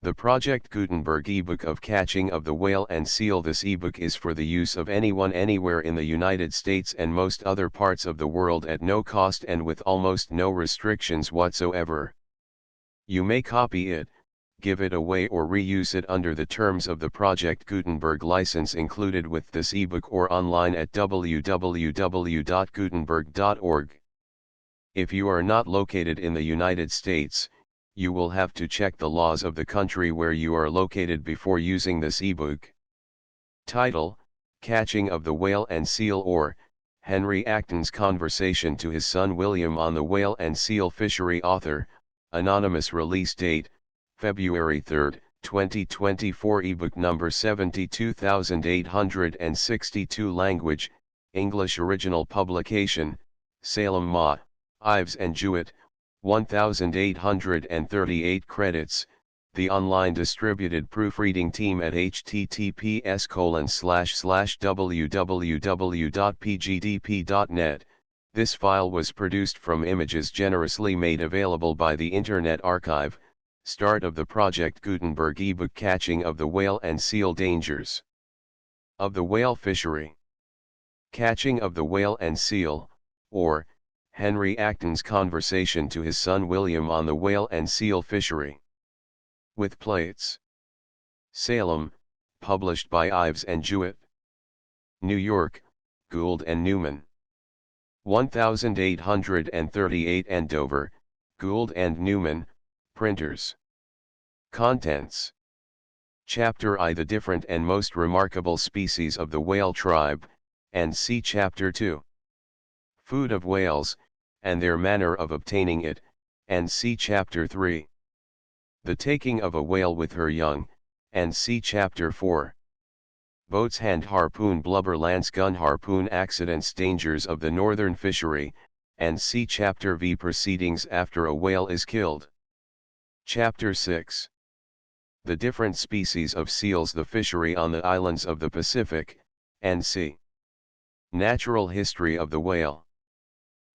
The Project Gutenberg ebook of Catching of the Whale and Seal. This ebook is for the use of anyone anywhere in the United States and most other parts of the world at no cost and with almost no restrictions whatsoever. You may copy it, give it away or reuse it under the terms of the Project Gutenberg license included with this ebook or online at www.gutenberg.org. If you are not located in the United States, you will have to check the laws of the country where you are located before using this ebook. Title: Catching of the Whale and Seal, or Henry Acton's Conversation to his son William on the Whale and Seal Fishery. Author, anonymous. Release date, February 3, 2024. Ebook number 72862. Language, English. Original publication, Salem Ma, Ives and Jewett, 1838. Credits, the online distributed proofreading team at https://www.pgdp.net. This file was produced from images generously made available by the Internet Archive. Start of the Project Gutenberg ebook Catching of the Whale and Seal. Dangers of the whale fishery. Catching of the Whale and Seal, or Henry Acton's Conversation to his son William on the Whale and Seal Fishery. With plates. Salem, published by Ives and Jewett. New York, Gould and Newman. 1838. Andover, Gould and Newman, printers. Contents. Chapter I: The different and most remarkable species of the whale tribe, and see Chapter II. Food of whales, and their manner of obtaining it, and see Chapter III. The taking of a whale with her young, and see Chapter IV. Boats hand harpoon blubber lance gun harpoon accidents dangers of the northern fishery, and see Chapter V. Proceedings after a whale is killed. Chapter VI. The different species of seals, the fishery on the islands of the Pacific, and see Natural history of the whale.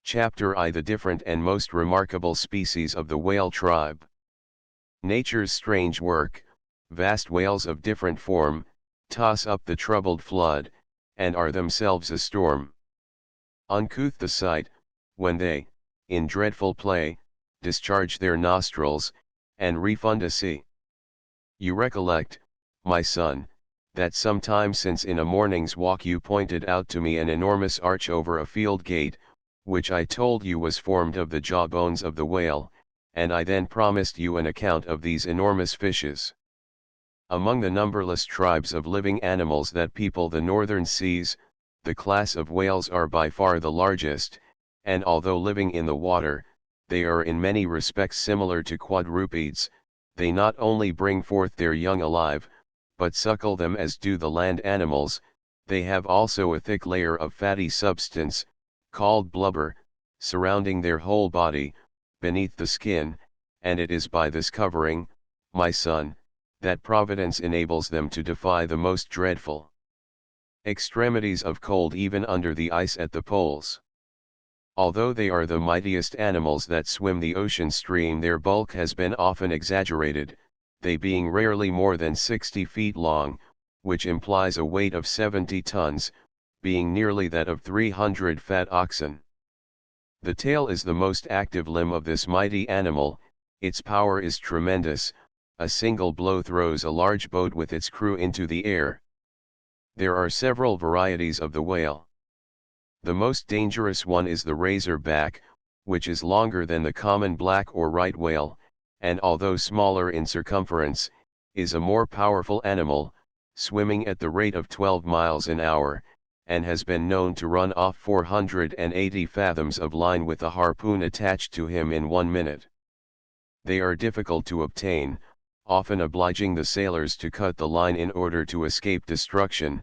Chapter I: The different and most remarkable species of the whale tribe. Nature's strange work. Vast whales of different form, toss up the troubled flood, and are themselves a storm. Uncouth the sight, when they, in dreadful play, discharge their nostrils, and refund a sea. You recollect, my son, that some time since in a morning's walk you pointed out to me an enormous arch over a field gate, which I told you was formed of the jaw bones of the whale, and I then promised you an account of these enormous fishes. Among the numberless tribes of living animals that people the northern seas, the class of whales are by far the largest, and although living in the water, they are in many respects similar to quadrupeds. They not only bring forth their young alive, but suckle them as do the land animals. They have also a thick layer of fatty substance, called blubber, surrounding their whole body, beneath the skin, and it is by this covering, my son, that Providence enables them to defy the most dreadful extremities of cold even under the ice at the poles. Although they are the mightiest animals that swim the ocean stream, their bulk has been often exaggerated, they being rarely more than 60 feet long, which implies a weight of 70 tons, being nearly that of 300 fat oxen. The tail is the most active limb of this mighty animal. Its power is tremendous. A single blow throws a large boat with its crew into the air. There are several varieties of the whale. The most dangerous one is the razorback, which is longer than the common black or right whale, and although smaller in circumference, is a more powerful animal, swimming at the rate of 12 miles an hour, and has been known to run off 480 fathoms of line with a harpoon attached to him in 1 minute. They are difficult to obtain, often obliging the sailors to cut the line in order to escape destruction,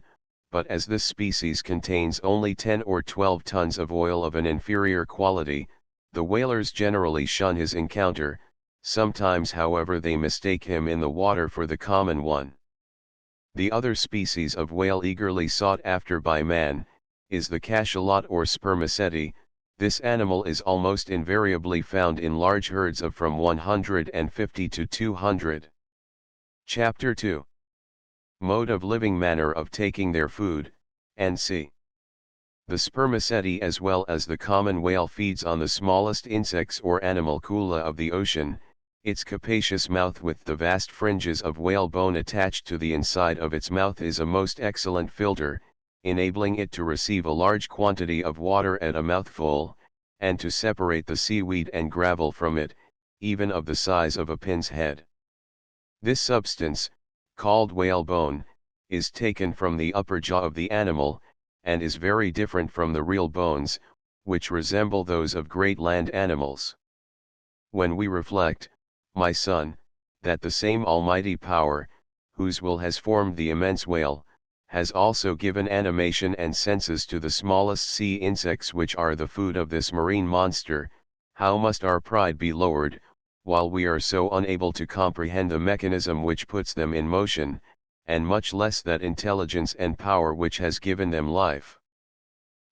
but as this species contains only 10 or 12 tons of oil of an inferior quality, the whalers generally shun his encounter. Sometimes, however, they mistake him in the water for the common one. The other species of whale eagerly sought after by man, is the cachalot or spermaceti. This animal is almost invariably found in large herds of from 150 to 200. Chapter 2. Mode of living, manner of taking their food, and c. The spermaceti as well as the common whale feeds on the smallest insects or animalcula of the ocean. Its capacious mouth with the vast fringes of whalebone attached to the inside of its mouth is a most excellent filter, enabling it to receive a large quantity of water at a mouthful, and to separate the seaweed and gravel from it, even of the size of a pin's head. This substance, called whalebone, is taken from the upper jaw of the animal, and is very different from the real bones, which resemble those of great land animals. When we reflect, my son, that the same almighty power, whose will has formed the immense whale, has also given animation and senses to the smallest sea insects which are the food of this marine monster, how must our pride be lowered, while we are so unable to comprehend the mechanism which puts them in motion, and much less that intelligence and power which has given them life.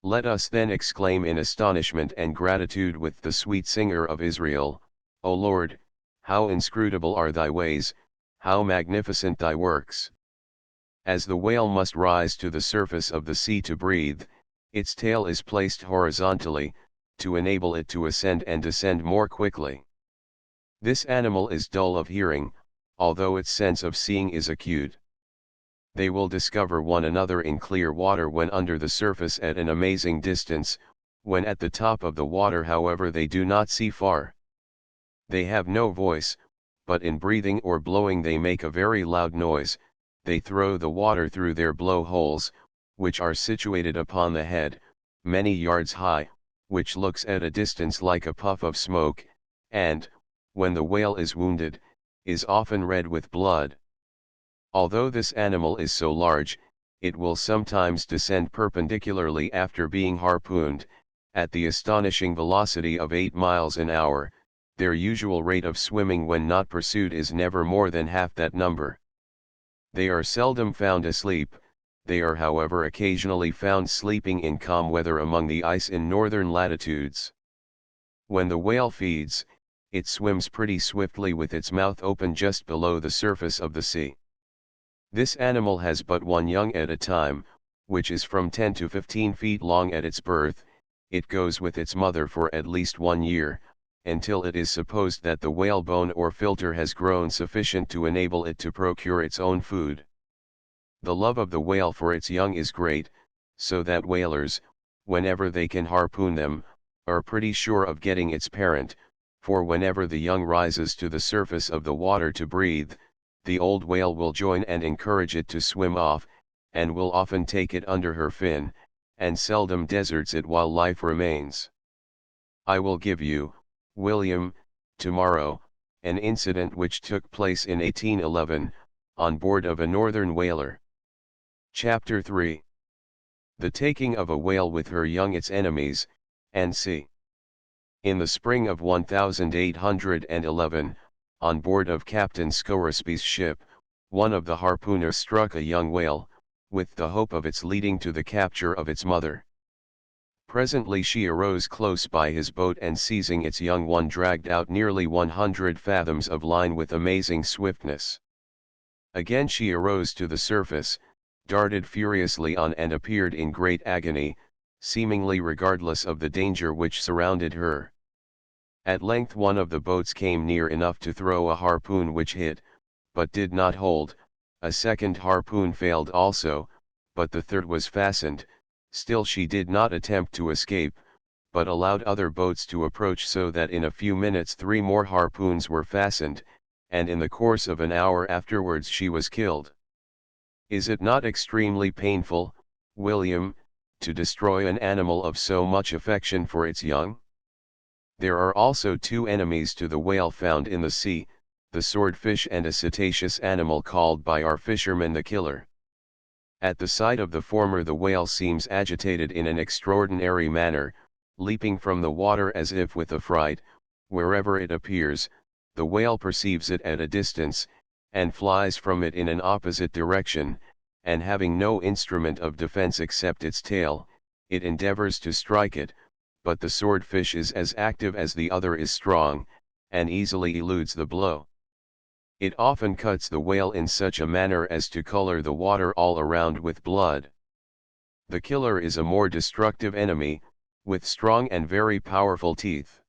Let us then exclaim in astonishment and gratitude with the sweet singer of Israel, O Lord, how inscrutable are thy ways, how magnificent thy works. As the whale must rise to the surface of the sea to breathe, its tail is placed horizontally, to enable it to ascend and descend more quickly. This animal is dull of hearing, although its sense of seeing is acute. They will discover one another in clear water when under the surface at an amazing distance, when at the top of the water however they do not see far. They have no voice, but in breathing or blowing they make a very loud noise. They throw the water through their blow holes, which are situated upon the head, many yards high, which looks at a distance like a puff of smoke, and, when the whale is wounded, is often red with blood. Although this animal is so large, it will sometimes descend perpendicularly after being harpooned, at the astonishing velocity of 8 miles an hour. Their usual rate of swimming when not pursued is never more than half that number. They are seldom found asleep, they are however occasionally found sleeping in calm weather among the ice in northern latitudes. When the whale feeds, it swims pretty swiftly with its mouth open just below the surface of the sea. This animal has but one young at a time, which is from 10 to 15 feet long at its birth. It goes with its mother for at least 1 year, until it is supposed that the whalebone or filter has grown sufficient to enable it to procure its own food. The love of the whale for its young is great, so that whalers, whenever they can harpoon them, are pretty sure of getting its parent, for whenever the young rises to the surface of the water to breathe, the old whale will join and encourage it to swim off, and will often take it under her fin, and seldom deserts it while life remains. I will give you, William, tomorrow, an incident which took place in 1811, on board of a northern whaler. Chapter 3. The taking of a whale with her young its enemies, and c. In the spring of 1811, on board of Captain Scoresby's ship, one of the harpooners struck a young whale, with the hope of its leading to the capture of its mother. Presently she arose close by his boat and seizing its young one dragged out nearly 100 fathoms of line with amazing swiftness. Again she arose to the surface, darted furiously on and appeared in great agony, seemingly regardless of the danger which surrounded her. At length one of the boats came near enough to throw a harpoon which hit, but did not hold. A second harpoon failed also, but the third was fastened. Still she did not attempt to escape, but allowed other boats to approach so that in a few minutes 3 more harpoons were fastened, and in the course of an hour afterwards she was killed. Is it not extremely painful, William, to destroy an animal of so much affection for its young? There are also 2 enemies to the whale found in the sea, the swordfish and a cetaceous animal called by our fishermen the killer. At the sight of the former the whale seems agitated in an extraordinary manner, leaping from the water as if with affright. Wherever it appears, the whale perceives it at a distance, and flies from it in an opposite direction, and having no instrument of defense except its tail, it endeavors to strike it, but the swordfish is as active as the other is strong, and easily eludes the blow. It often cuts the whale in such a manner as to color the water all around with blood. The killer is a more destructive enemy, with strong and very powerful teeth.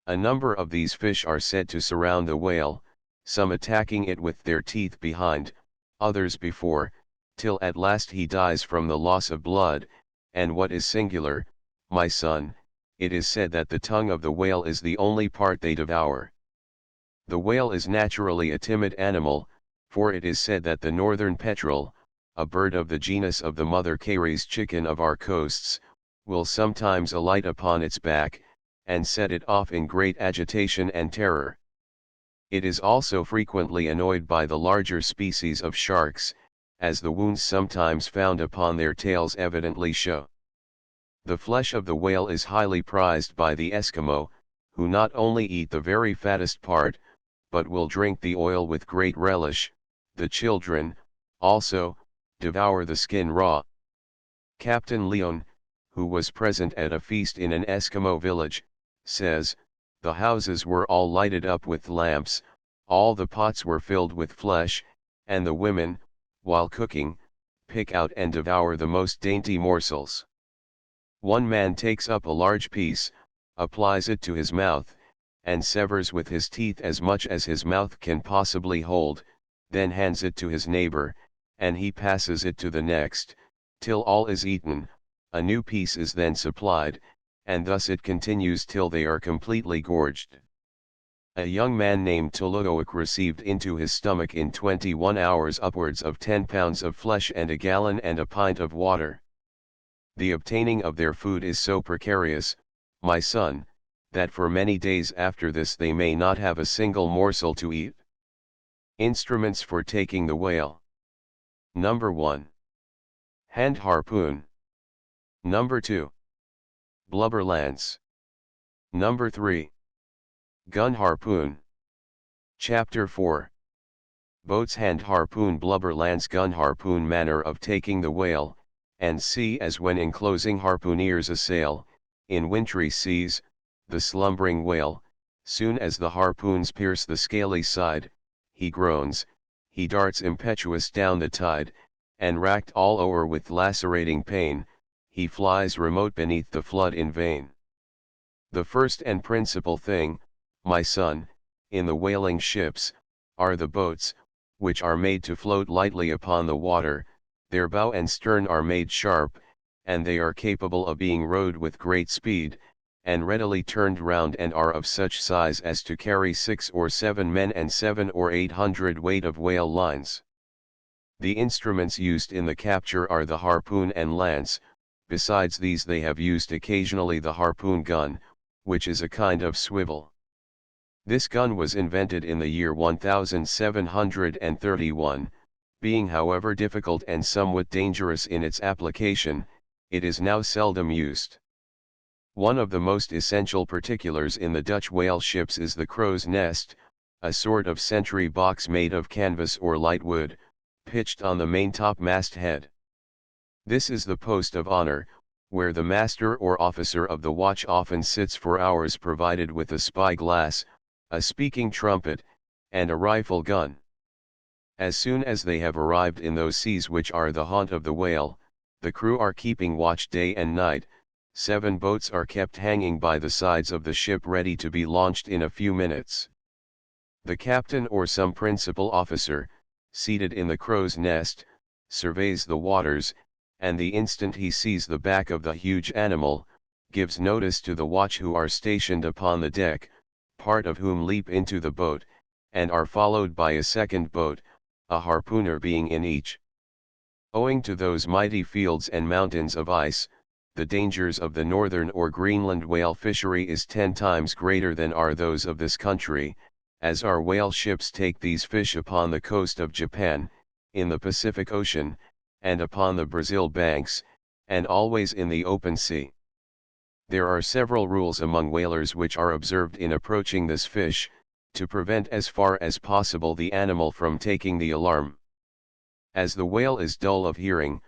A number of these fish are said to surround the whale, some attacking it with their teeth behind, others before, till at last he dies from the loss of blood, and what is singular, my son, it is said that the tongue of the whale is the only part they devour. The whale is naturally a timid animal, for it is said that the northern petrel, a bird of the genus of the mother Caries chicken of our coasts, will sometimes alight upon its back, and set it off in great agitation and terror. It is also frequently annoyed by the larger species of sharks, as the wounds sometimes found upon their tails evidently show. The flesh of the whale is highly prized by the Eskimo, who not only eat the very fattest part, but will drink the oil with great relish. The children, also, devour the skin raw. Captain Leon, who was present at a feast in an Eskimo village, says, the houses were all lighted up with lamps, all the pots were filled with flesh, and the women, while cooking, pick out and devour the most dainty morsels. One man takes up a large piece, applies it to his mouth, and severs with his teeth as much as his mouth can possibly hold, then hands it to his neighbor, and he passes it to the next, till all is eaten. A new piece is then supplied, and thus it continues till they are completely gorged. A young man named Tologoic received into his stomach in 21 hours upwards of 10 pounds of flesh and a gallon and a pint of water. The obtaining of their food is so precarious, my son, that for many days after this they may not have a single morsel to eat. Instruments for taking the whale. Number 1. Hand harpoon. Number 2. Blubber lance. Number 3. Gun harpoon. Chapter 4. Boats. Hand harpoon, blubber lance, gun harpoon. Manner of taking the whale, and sea. As when enclosing harpooneers assail, in wintry seas, the slumbering whale, soon as the harpoons pierce the scaly side, he groans, he darts impetuous down the tide, and racked all o'er with lacerating pain, he flies remote beneath the flood in vain. The first and principal thing, my son, in the whaling ships, are the boats, which are made to float lightly upon the water. Their bow and stern are made sharp, and they are capable of being rowed with great speed, and readily turned round, and are of such size as to carry 6 or 7 men and 700 or 800 weight of whale lines. The instruments used in the capture are the harpoon and lance. Besides these they have used occasionally the harpoon gun, which is a kind of swivel. This gun was invented in the year 1731, being however difficult and somewhat dangerous in its application, it is now seldom used. One of the most essential particulars in the Dutch whale ships is the crow's nest, a sort of sentry box made of canvas or light wood, pitched on the maintop masthead. This is the post of honor, where the master or officer of the watch often sits for hours, provided with a spy-glass, a speaking trumpet, and a rifle gun. As soon as they have arrived in those seas which are the haunt of the whale, the crew are keeping watch day and night. 7 boats are kept hanging by the sides of the ship ready to be launched in a few minutes. The captain or some principal officer, seated in the crow's nest, surveys the waters, and the instant he sees the back of the huge animal, gives notice to the watch who are stationed upon the deck, part of whom leap into the boat, and are followed by a second boat, a harpooner being in each. Owing to those mighty fields and mountains of ice, the dangers of the northern or Greenland whale fishery is 10 times greater than are those of this country, as our whale ships take these fish upon the coast of Japan, in the Pacific Ocean, and upon the Brazil banks, and always in the open sea. There are several rules among whalers which are observed in approaching this fish, to prevent as far as possible the animal from taking the alarm. As the whale is dull of hearing,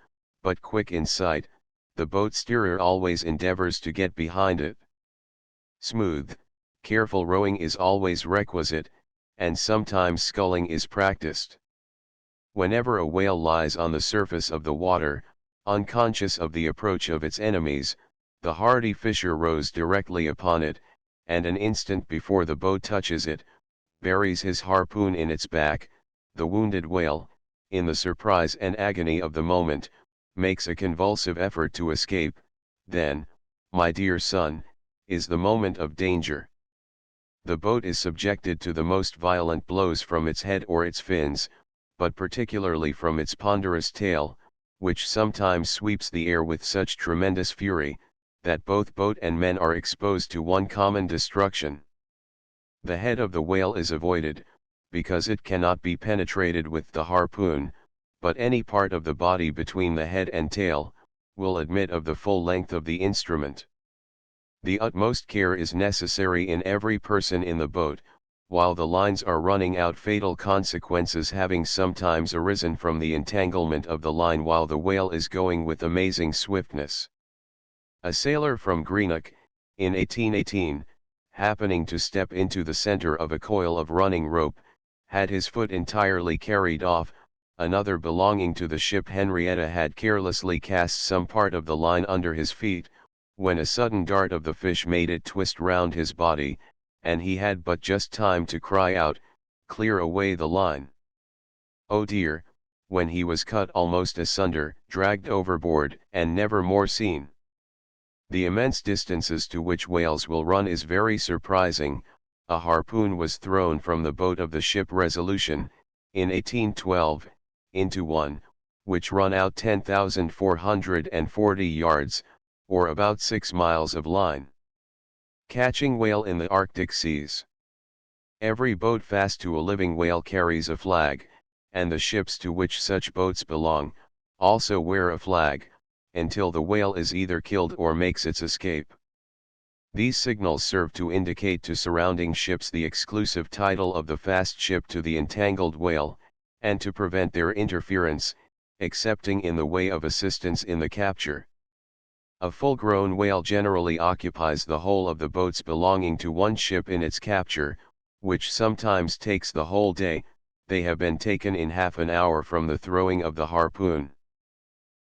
but quick in sight, the boat steerer always endeavors to get behind it. Smooth, careful rowing is always requisite, and sometimes sculling is practiced. Whenever a whale lies on the surface of the water, unconscious of the approach of its enemies, the hardy fisher rows directly upon it, and an instant before the boat touches it, buries his harpoon in its back. The wounded whale, in the surprise and agony of the moment, makes a convulsive effort to escape. Then, my dear son, is the moment of danger. The boat is subjected to the most violent blows from its head or its fins, but particularly from its ponderous tail, which sometimes sweeps the air with such tremendous fury, that both boat and men are exposed to one common destruction. The head of the whale is avoided, because it cannot be penetrated with the harpoon, but any part of the body between the head and tail, will admit of the full length of the instrument. The utmost care is necessary in every person in the boat, while the lines are running out, fatal consequences having sometimes arisen from the entanglement of the line while the whale is going with amazing swiftness. A sailor from Greenock, in 1818, happening to step into the center of a coil of running rope, had his foot entirely carried off. Another belonging to the ship Henrietta had carelessly cast some part of the line under his feet, when a sudden dart of the fish made it twist round his body, and he had but just time to cry out, "Clear away the line!" Oh dear, when he was cut almost asunder, dragged overboard, and never more seen. The immense distances to which whales will run is very surprising. A harpoon was thrown from the boat of the ship Resolution, in 1812, into one, which run out 10,440 yards, or about 6 miles of line. Catching whale in the Arctic seas. Every boat fast to a living whale carries a flag, and the ships to which such boats belong, also wear a flag, until the whale is either killed or makes its escape. These signals serve to indicate to surrounding ships the exclusive title of the fast ship to the entangled whale, and to prevent their interference, excepting in the way of assistance in the capture. A full-grown whale generally occupies the whole of the boats belonging to one ship in its capture, which sometimes takes the whole day. They have been taken in half an hour from the throwing of the harpoon.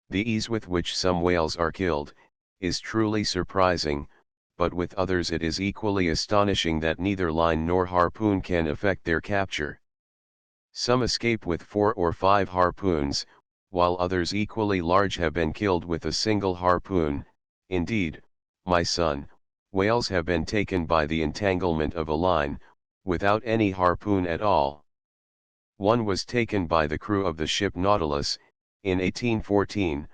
The ease with which some whales are killed, is truly surprising, but with others it is equally astonishing that neither line nor harpoon can effect their capture. Some escape with 4 or 5 harpoons, while others equally large have been killed with a single harpoon. Indeed, my son, whales have been taken by the entanglement of a line, without any harpoon at all. One was taken by the crew of the ship Nautilus, in 1814,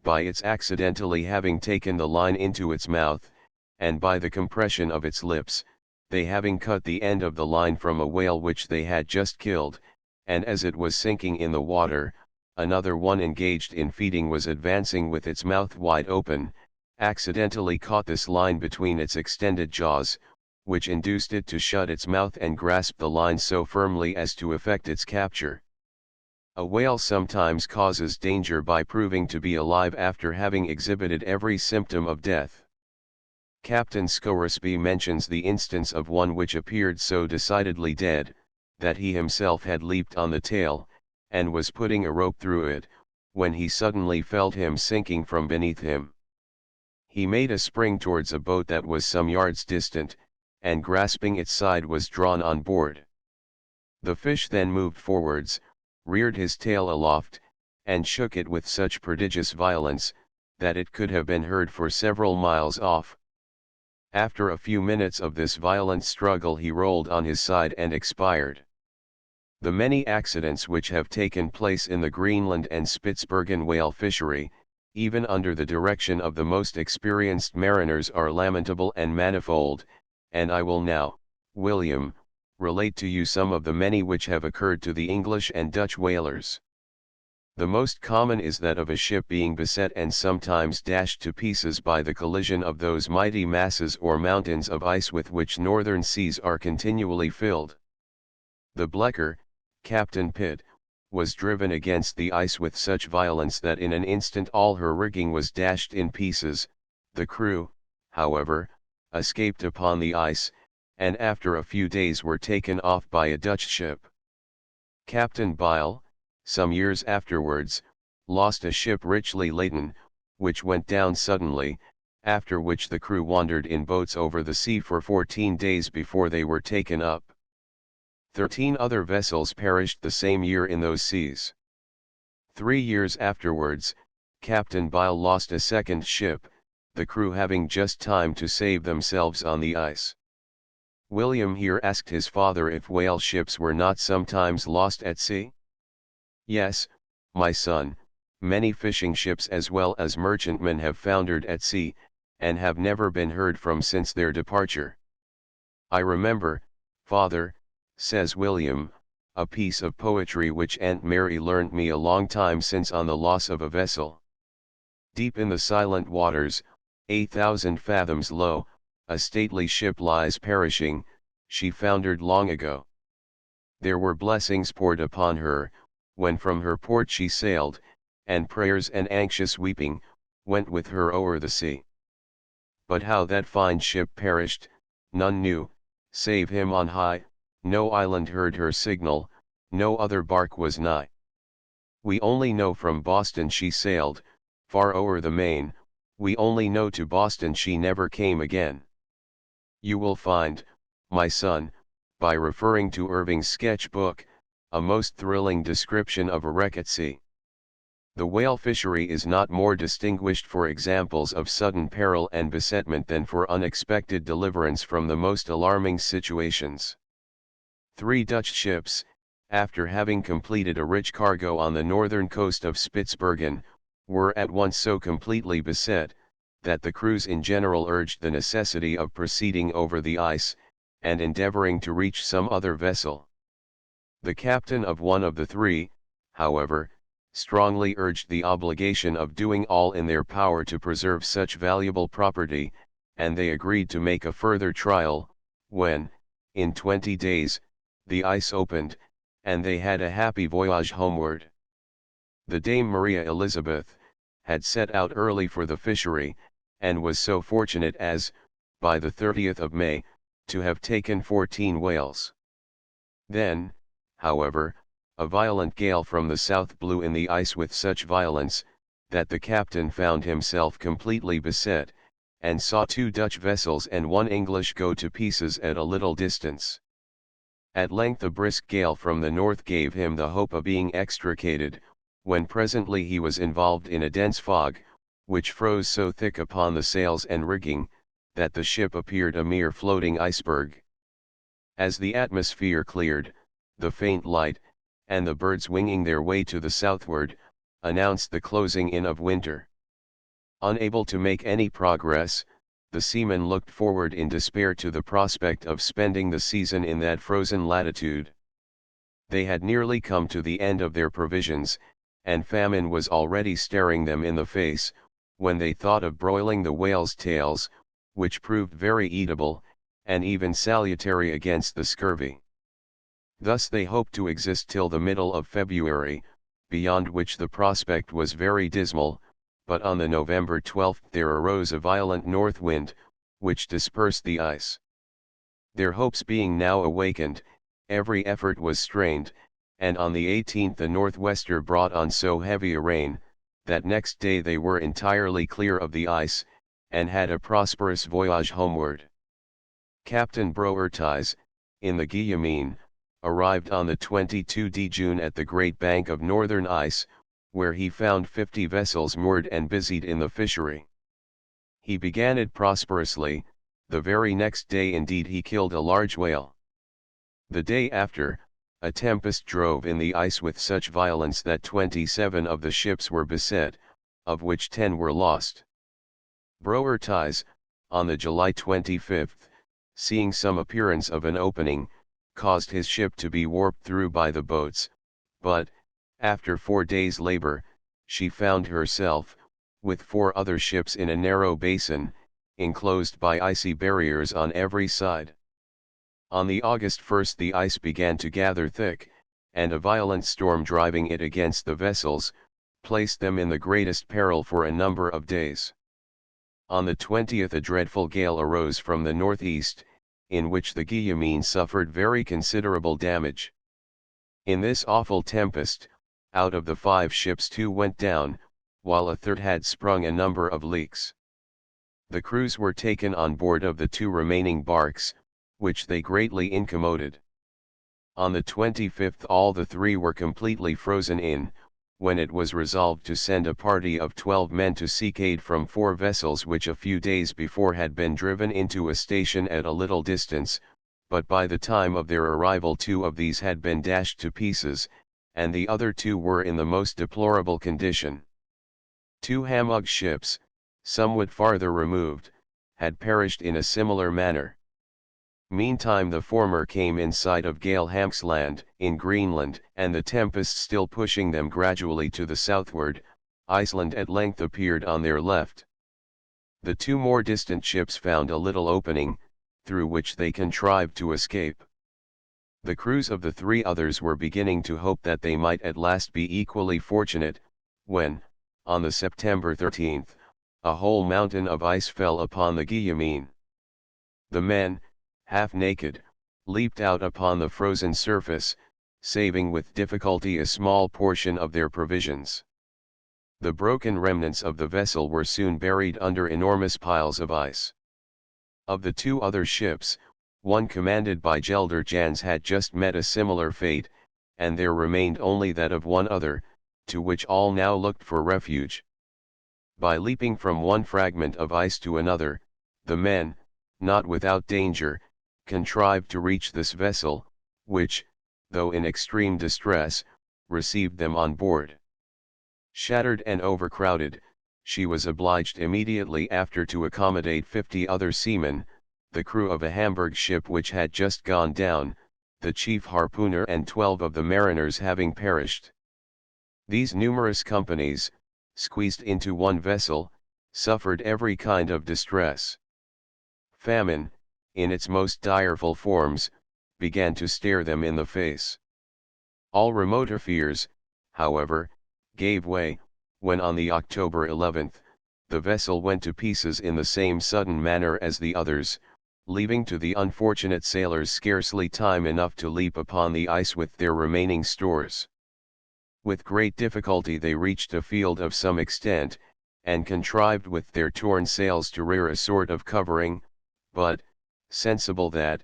by its accidentally having taken the line into its mouth, and by the compression of its lips, they having cut the end of the line from a whale which they had just killed, and as it was sinking in the water, another one engaged in feeding was advancing with its mouth wide open, accidentally caught this line between its extended jaws, which induced it to shut its mouth and grasp the line so firmly as to effect its capture. A whale sometimes causes danger by proving to be alive after having exhibited every symptom of death. Captain Scoresby mentions the instance of one which appeared so decidedly dead, that he himself had leaped on the tail, and was putting a rope through it, when he suddenly felt him sinking from beneath him. He made a spring towards a boat that was some yards distant, and grasping its side was drawn on board. The fish then moved forwards, reared his tail aloft, and shook it with such prodigious violence, that it could have been heard for several miles off. After a few minutes of this violent struggle he rolled on his side and expired. The many accidents which have taken place in the Greenland and Spitzbergen whale fishery, even under the direction of the most experienced mariners, are lamentable and manifold, and I will now, William, relate to you some of the many which have occurred to the English and Dutch whalers. The most common is that of a ship being beset and sometimes dashed to pieces by the collision of those mighty masses or mountains of ice with which northern seas are continually filled. The Blecker, Captain Pitt, was driven against the ice with such violence that in an instant all her rigging was dashed in pieces. The crew, however, escaped upon the ice, and after a few days were taken off by a Dutch ship. Captain Bile, some years afterwards, lost a ship richly laden, which went down suddenly, after which the crew wandered in boats over the sea for 14 days before they were taken up. 13 other vessels perished the same year in those seas. 3 years afterwards, Captain Bile lost a second ship, the crew having just time to save themselves on the ice. William here asked his father if whale ships were not sometimes lost at sea. Yes, my son, many fishing ships as well as merchantmen have foundered at sea, and have never been heard from since their departure. I remember, father, says William, a piece of poetry which Aunt Mary learnt me a long time since on the loss of a vessel. Deep in the silent waters, 8,000 fathoms low, a stately ship lies perishing, she foundered long ago. There were blessings poured upon her, when from her port she sailed, and prayers and anxious weeping, went with her o'er the sea. But how that fine ship perished, none knew, save him on high, no island heard her signal, no other bark was nigh. We only know from Boston she sailed, far o'er the main, we only know to Boston she never came again. You will find, my son, by referring to Irving's sketch book, a most thrilling description of a wreck at sea. The whale fishery is not more distinguished for examples of sudden peril and besetment than for unexpected deliverance from the most alarming situations. 3 Dutch ships, after having completed a rich cargo on the northern coast of Spitsbergen, were at once so completely beset, that the crews in general urged the necessity of proceeding over the ice, and endeavoring to reach some other vessel. The captain of one of the 3, however, strongly urged the obligation of doing all in their power to preserve such valuable property, and they agreed to make a further trial, when, in 20 days, the ice opened, and they had a happy voyage homeward. The Dame Maria Elizabeth had set out early for the fishery, and was so fortunate as, by the 30th of May, to have taken 14 whales. Then, however, a violent gale from the south blew in the ice with such violence, that the captain found himself completely beset, and saw 2 Dutch vessels and 1 English go to pieces at a little distance. At length a brisk gale from the north gave him the hope of being extricated, when presently he was involved in a dense fog, which froze so thick upon the sails and rigging, that the ship appeared a mere floating iceberg. As the atmosphere cleared, the faint light, and the birds winging their way to the southward, announced the closing in of winter. Unable to make any progress, the seamen looked forward in despair to the prospect of spending the season in that frozen latitude. They had nearly come to the end of their provisions, and famine was already staring them in the face, when they thought of broiling the whales' tails, which proved very eatable, and even salutary against the scurvy. Thus they hoped to exist till the middle of February, beyond which the prospect was very dismal, but on the November 12th there arose a violent north wind, which dispersed the ice. Their hopes being now awakened, every effort was strained, and on the 18th the northwester brought on so heavy a rain, that next day they were entirely clear of the ice, and had a prosperous voyage homeward. Captain Broertys, in the Guillaume, arrived on the 22d June at the great bank of northern ice, where he found 50 vessels moored and busied in the fishery. He began it prosperously, the very next day indeed he killed a large whale. The day after, a tempest drove in the ice with such violence that 27 of the ships were beset, of which 10 were lost. Broertys, on the July 25th, seeing some appearance of an opening, caused his ship to be warped through by the boats, but, after 4 days' labor, she found herself, with 4 other ships in a narrow basin, enclosed by icy barriers on every side. On the August 1st the ice began to gather thick, and a violent storm driving it against the vessels, placed them in the greatest peril for a number of days. On the 20th a dreadful gale arose from the northeast, in which the Guillaume suffered very considerable damage. In this awful tempest, out of the 5 ships 2 went down, while a third had sprung a number of leaks. The crews were taken on board of the 2 remaining barks, which they greatly incommoded. On the 25th all the 3 were completely frozen in, when it was resolved to send a party of 12 men to seek aid from 4 vessels which a few days before had been driven into a station at a little distance, but by the time of their arrival 2 of these had been dashed to pieces, and the other 2 were in the most deplorable condition. 2 Hammog ships, somewhat farther removed, had perished in a similar manner. Meantime the former came in sight of Gale-Hamps Land, in Greenland, and the tempest still pushing them gradually to the southward, Iceland at length appeared on their left. The 2 more distant ships found a little opening, through which they contrived to escape. The crews of the 3 others were beginning to hope that they might at last be equally fortunate, when, on the September 13th, a whole mountain of ice fell upon the Guillaume. The men, half naked, leaped out upon the frozen surface, saving with difficulty a small portion of their provisions. The broken remnants of the vessel were soon buried under enormous piles of ice. Of the 2 other ships, one commanded by Gelder Jans had just met a similar fate, and there remained only that of one other, to which all now looked for refuge. By leaping from one fragment of ice to another, the men, not without danger, contrived to reach this vessel, which, though in extreme distress, received them on board. Shattered and overcrowded, she was obliged immediately after to accommodate 50 other seamen, the crew of a Hamburg ship which had just gone down, the chief harpooner and 12 of the mariners having perished. These numerous companies, squeezed into one vessel, suffered every kind of distress. Famine, in its most direful forms, began to stare them in the face. All remoter fears, however, gave way, when on the October 11th, the vessel went to pieces in the same sudden manner as the others, leaving to the unfortunate sailors scarcely time enough to leap upon the ice with their remaining stores. With great difficulty they reached a field of some extent, and contrived with their torn sails to rear a sort of covering, but, sensible that,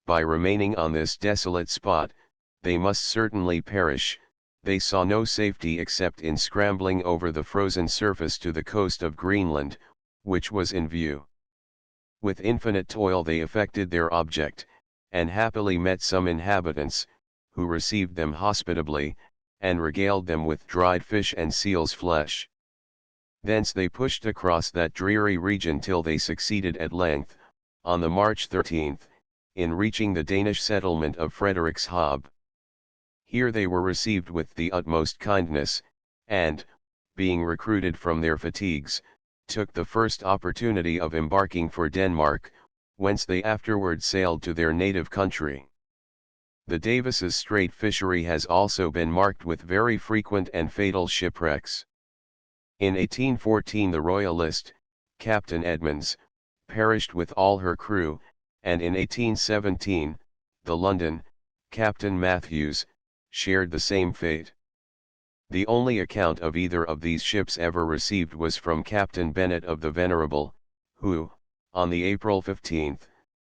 by remaining on this desolate spot, they must certainly perish, they saw no safety except in scrambling over the frozen surface to the coast of Greenland, which was in view. With infinite toil they effected their object, and happily met some inhabitants, who received them hospitably, and regaled them with dried fish and seal's flesh. Thence they pushed across that dreary region till they succeeded at length, on the March 13th, in reaching the Danish settlement of Frederikshaab. Here they were received with the utmost kindness, and, being recruited from their fatigues, took the first opportunity of embarking for Denmark, whence they afterward sailed to their native country. The Davis's Strait fishery has also been marked with very frequent and fatal shipwrecks. In 1814 the Royalist, Captain Edmonds, perished with all her crew, and in 1817, the London, Captain Matthews, shared the same fate. The only account of either of these ships ever received was from Captain Bennett of the Venerable, who, on the April 15th,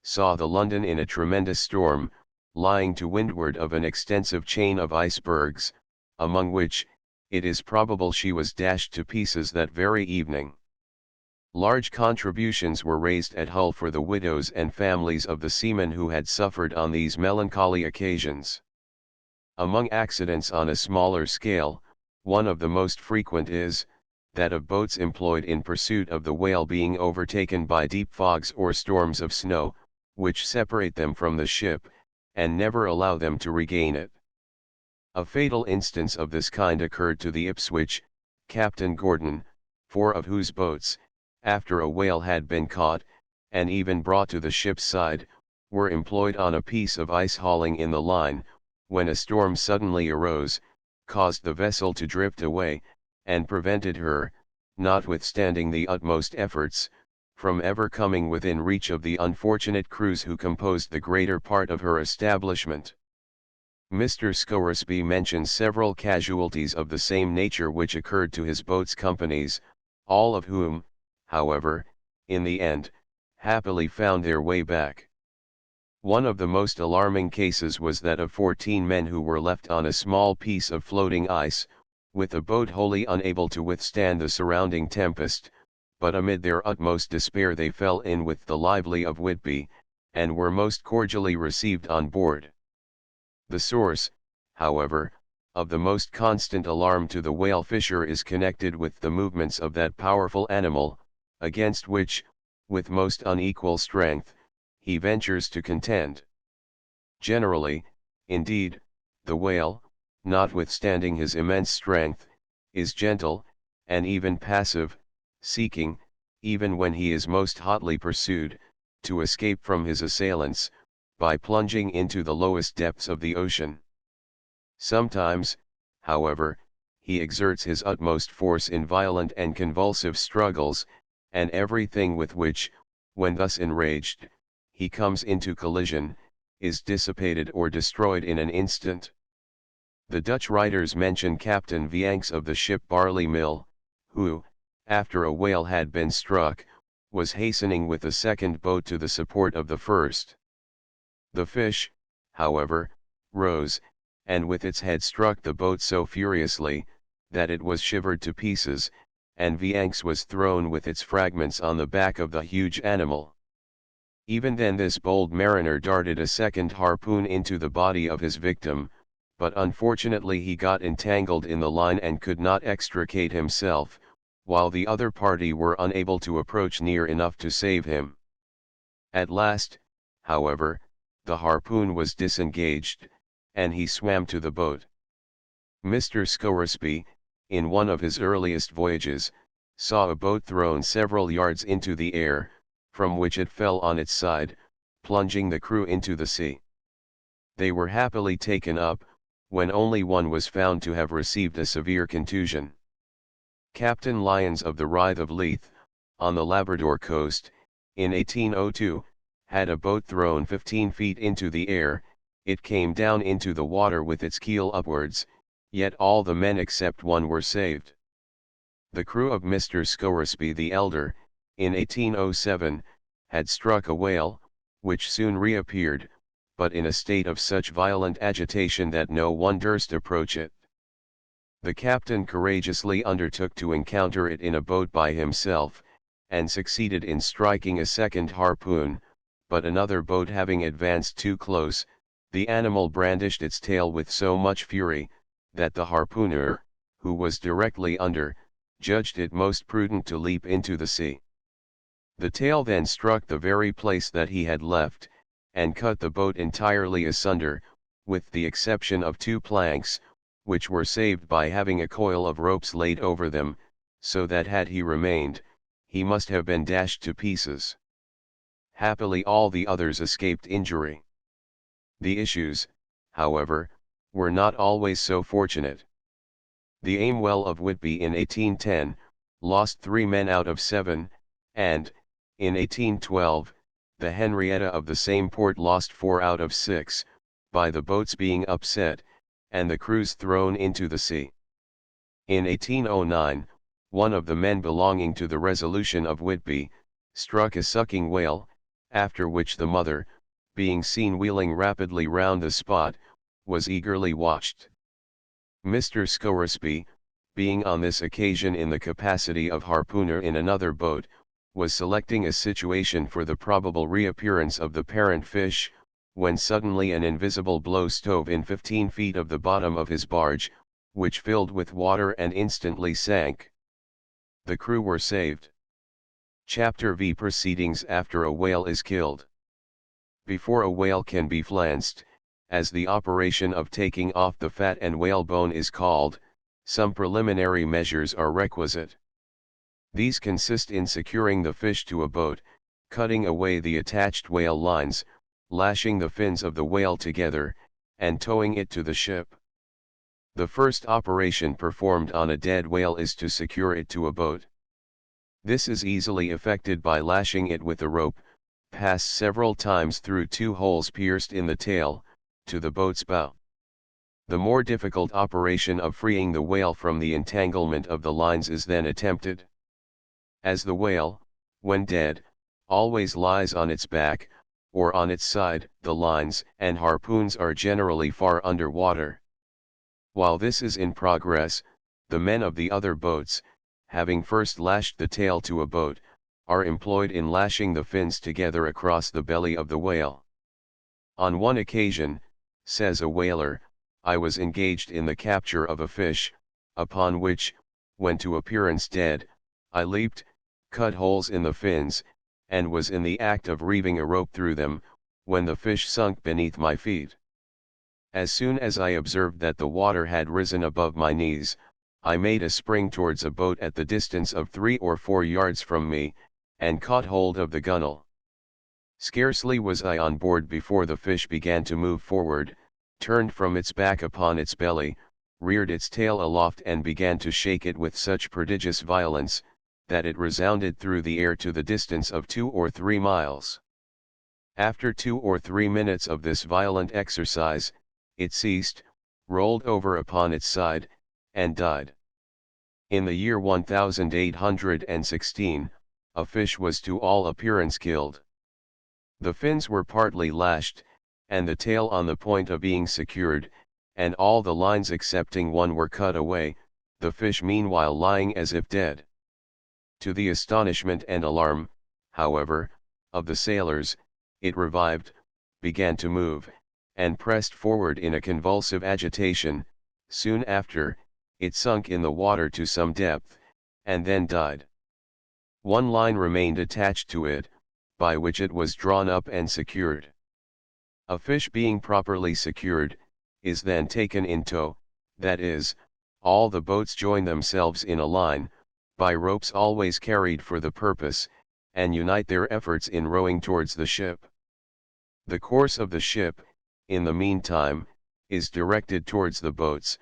saw the London in a tremendous storm, lying to windward of an extensive chain of icebergs, among which, it is probable she was dashed to pieces that very evening. Large contributions were raised at Hull for the widows and families of the seamen who had suffered on these melancholy occasions. Among accidents on a smaller scale, one of the most frequent is, that of boats employed in pursuit of the whale being overtaken by deep fogs or storms of snow, which separate them from the ship, and never allow them to regain it. A fatal instance of this kind occurred to the Ipswich, Captain Gordon, 4 of whose boats, after a whale had been caught, and even brought to the ship's side, were employed on a piece of ice hauling in the line, when a storm suddenly arose, caused the vessel to drift away, and prevented her, notwithstanding the utmost efforts, from ever coming within reach of the unfortunate crews who composed the greater part of her establishment. Mr. Scoresby mentions several casualties of the same nature which occurred to his boat's companies, all of whom, however, in the end, happily found their way back. One of the most alarming cases was that of 14 men who were left on a small piece of floating ice, with the boat wholly unable to withstand the surrounding tempest, but amid their utmost despair they fell in with the Lively of Whitby, and were most cordially received on board. The source, however, of the most constant alarm to the whale fisher is connected with the movements of that powerful animal, against which, with most unequal strength, he ventures to contend. Generally, indeed, the whale, notwithstanding his immense strength, is gentle, and even passive, seeking, even when he is most hotly pursued, to escape from his assailants, by plunging into the lowest depths of the ocean. Sometimes, however, he exerts his utmost force in violent and convulsive struggles, and everything with which, when thus enraged, he comes into collision, is dissipated or destroyed in an instant. The Dutch writers mention Captain Vianks of the ship Barley Mill, who, after a whale had been struck, was hastening with a second boat to the support of the first. The fish, however, rose, and with its head struck the boat so furiously, that it was shivered to pieces, and Vianks was thrown with its fragments on the back of the huge animal. Even then this bold mariner darted a second harpoon into the body of his victim, but unfortunately he got entangled in the line and could not extricate himself, while the other party were unable to approach near enough to save him. At last, however, the harpoon was disengaged, and he swam to the boat. Mr. Scoresby, in one of his earliest voyages, saw a boat thrown several yards into the air, from which it fell on its side, plunging the crew into the sea. They were happily taken up, when only one was found to have received a severe contusion. Captain Lyons of the Rythe of Leith, on the Labrador coast, in 1802, had a boat thrown 15 feet into the air. It came down into the water with its keel upwards, yet all the men except one were saved. The crew of Mr. Scoresby the elder, in 1807, had struck a whale, which soon reappeared, but in a state of such violent agitation that no one durst approach it. The captain courageously undertook to encounter it in a boat by himself, and succeeded in striking a second harpoon, but another boat having advanced too close, the animal brandished its tail with so much fury, that the harpooner, who was directly under, judged it most prudent to leap into the sea. The tail then struck the very place that he had left, and cut the boat entirely asunder, with the exception of 2 planks, which were saved by having a coil of ropes laid over them, so that had he remained, he must have been dashed to pieces. Happily all the others escaped injury. The issues, however, were not always so fortunate. The Aimwell of Whitby in 1810, lost 3 men out of 7, and, in 1812, the Henrietta of the same port lost 4 out of 6, by the boats being upset, and the crews thrown into the sea. In 1809, one of the men belonging to the Resolution of Whitby, struck a sucking whale, after which the mother, being seen wheeling rapidly round the spot, was eagerly watched. Mr. Scoresby, being on this occasion in the capacity of harpooner in another boat, was selecting a situation for the probable reappearance of the parent fish, when suddenly an invisible blow stove in 15 feet of the bottom of his barge, which filled with water and instantly sank. The crew were saved. Chapter V. Proceedings after a whale is killed. Before a whale can be flanced, as the operation of taking off the fat and whalebone is called, some preliminary measures are requisite. These consist in securing the fish to a boat, cutting away the attached whale lines, lashing the fins of the whale together, and towing it to the ship. The first operation performed on a dead whale is to secure it to a boat. This is easily effected by lashing it with a rope, passed several times through 2 holes pierced in the tail, to the boat's bow. The more difficult operation of freeing the whale from the entanglement of the lines is then attempted. As the whale, when dead, always lies on its back, or on its side, the lines and harpoons are generally far under water. While this is in progress, the men of the other boats, having first lashed the tail to a boat, are employed in lashing the fins together across the belly of the whale. On one occasion, says a whaler, I was engaged in the capture of a fish, upon which, when to appearance dead, I leaped, cut holes in the fins, and was in the act of reeving a rope through them, when the fish sunk beneath my feet. As soon as I observed that the water had risen above my knees, I made a spring towards a boat at the distance of 3 or 4 yards from me, and caught hold of the gunwale. Scarcely was I on board before the fish began to move forward, turned from its back upon its belly, reared its tail aloft and began to shake it with such prodigious violence, that it resounded through the air to the distance of 2 or 3 miles. After 2 or 3 minutes of this violent exercise, it ceased, rolled over upon its side, and died. In the year 1816, a fish was to all appearance killed. The fins were partly lashed, and the tail on the point of being secured, and all the lines excepting one were cut away, the fish meanwhile lying as if dead. To the astonishment and alarm, however, of the sailors, it revived, began to move, and pressed forward in a convulsive agitation. Soon after, it sunk in the water to some depth, and then died. One line remained attached to it, by which it was drawn up and secured. A fish being properly secured, is then taken in tow, that is, all the boats join themselves in a line, by ropes always carried for the purpose, and unite their efforts in rowing towards the ship. The course of the ship, in the meantime, is directed towards the boats,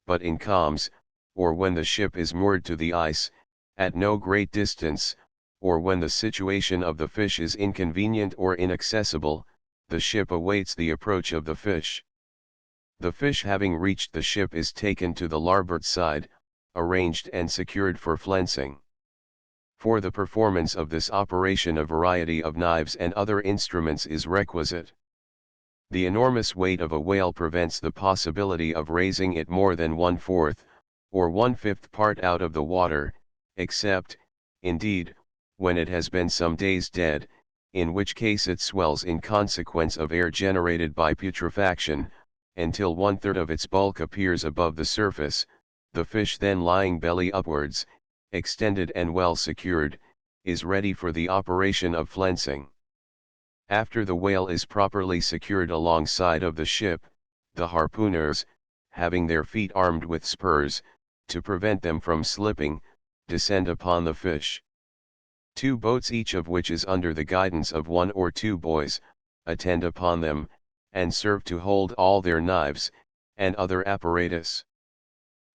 but in calms, or when the ship is moored to the ice, at no great distance, or when the situation of the fish is inconvenient or inaccessible, the ship awaits the approach of the fish. The fish having reached the ship is taken to the larboard side, arranged and secured for flensing. For the performance of this operation a variety of knives and other instruments is requisite. The enormous weight of a whale prevents the possibility of raising it more than 1/4, or 1/5 part out of the water, except, indeed, when it has been some days dead, in which case it swells in consequence of air generated by putrefaction, until 1/3 of its bulk appears above the surface. The fish then lying belly upwards, extended and well secured, is ready for the operation of flensing. After the whale is properly secured alongside of the ship, the harpooners, having their feet armed with spurs, to prevent them from slipping, descend upon the fish. 2 boats each of which is under the guidance of 1 or 2 boys, attend upon them, and serve to hold all their knives, and other apparatus.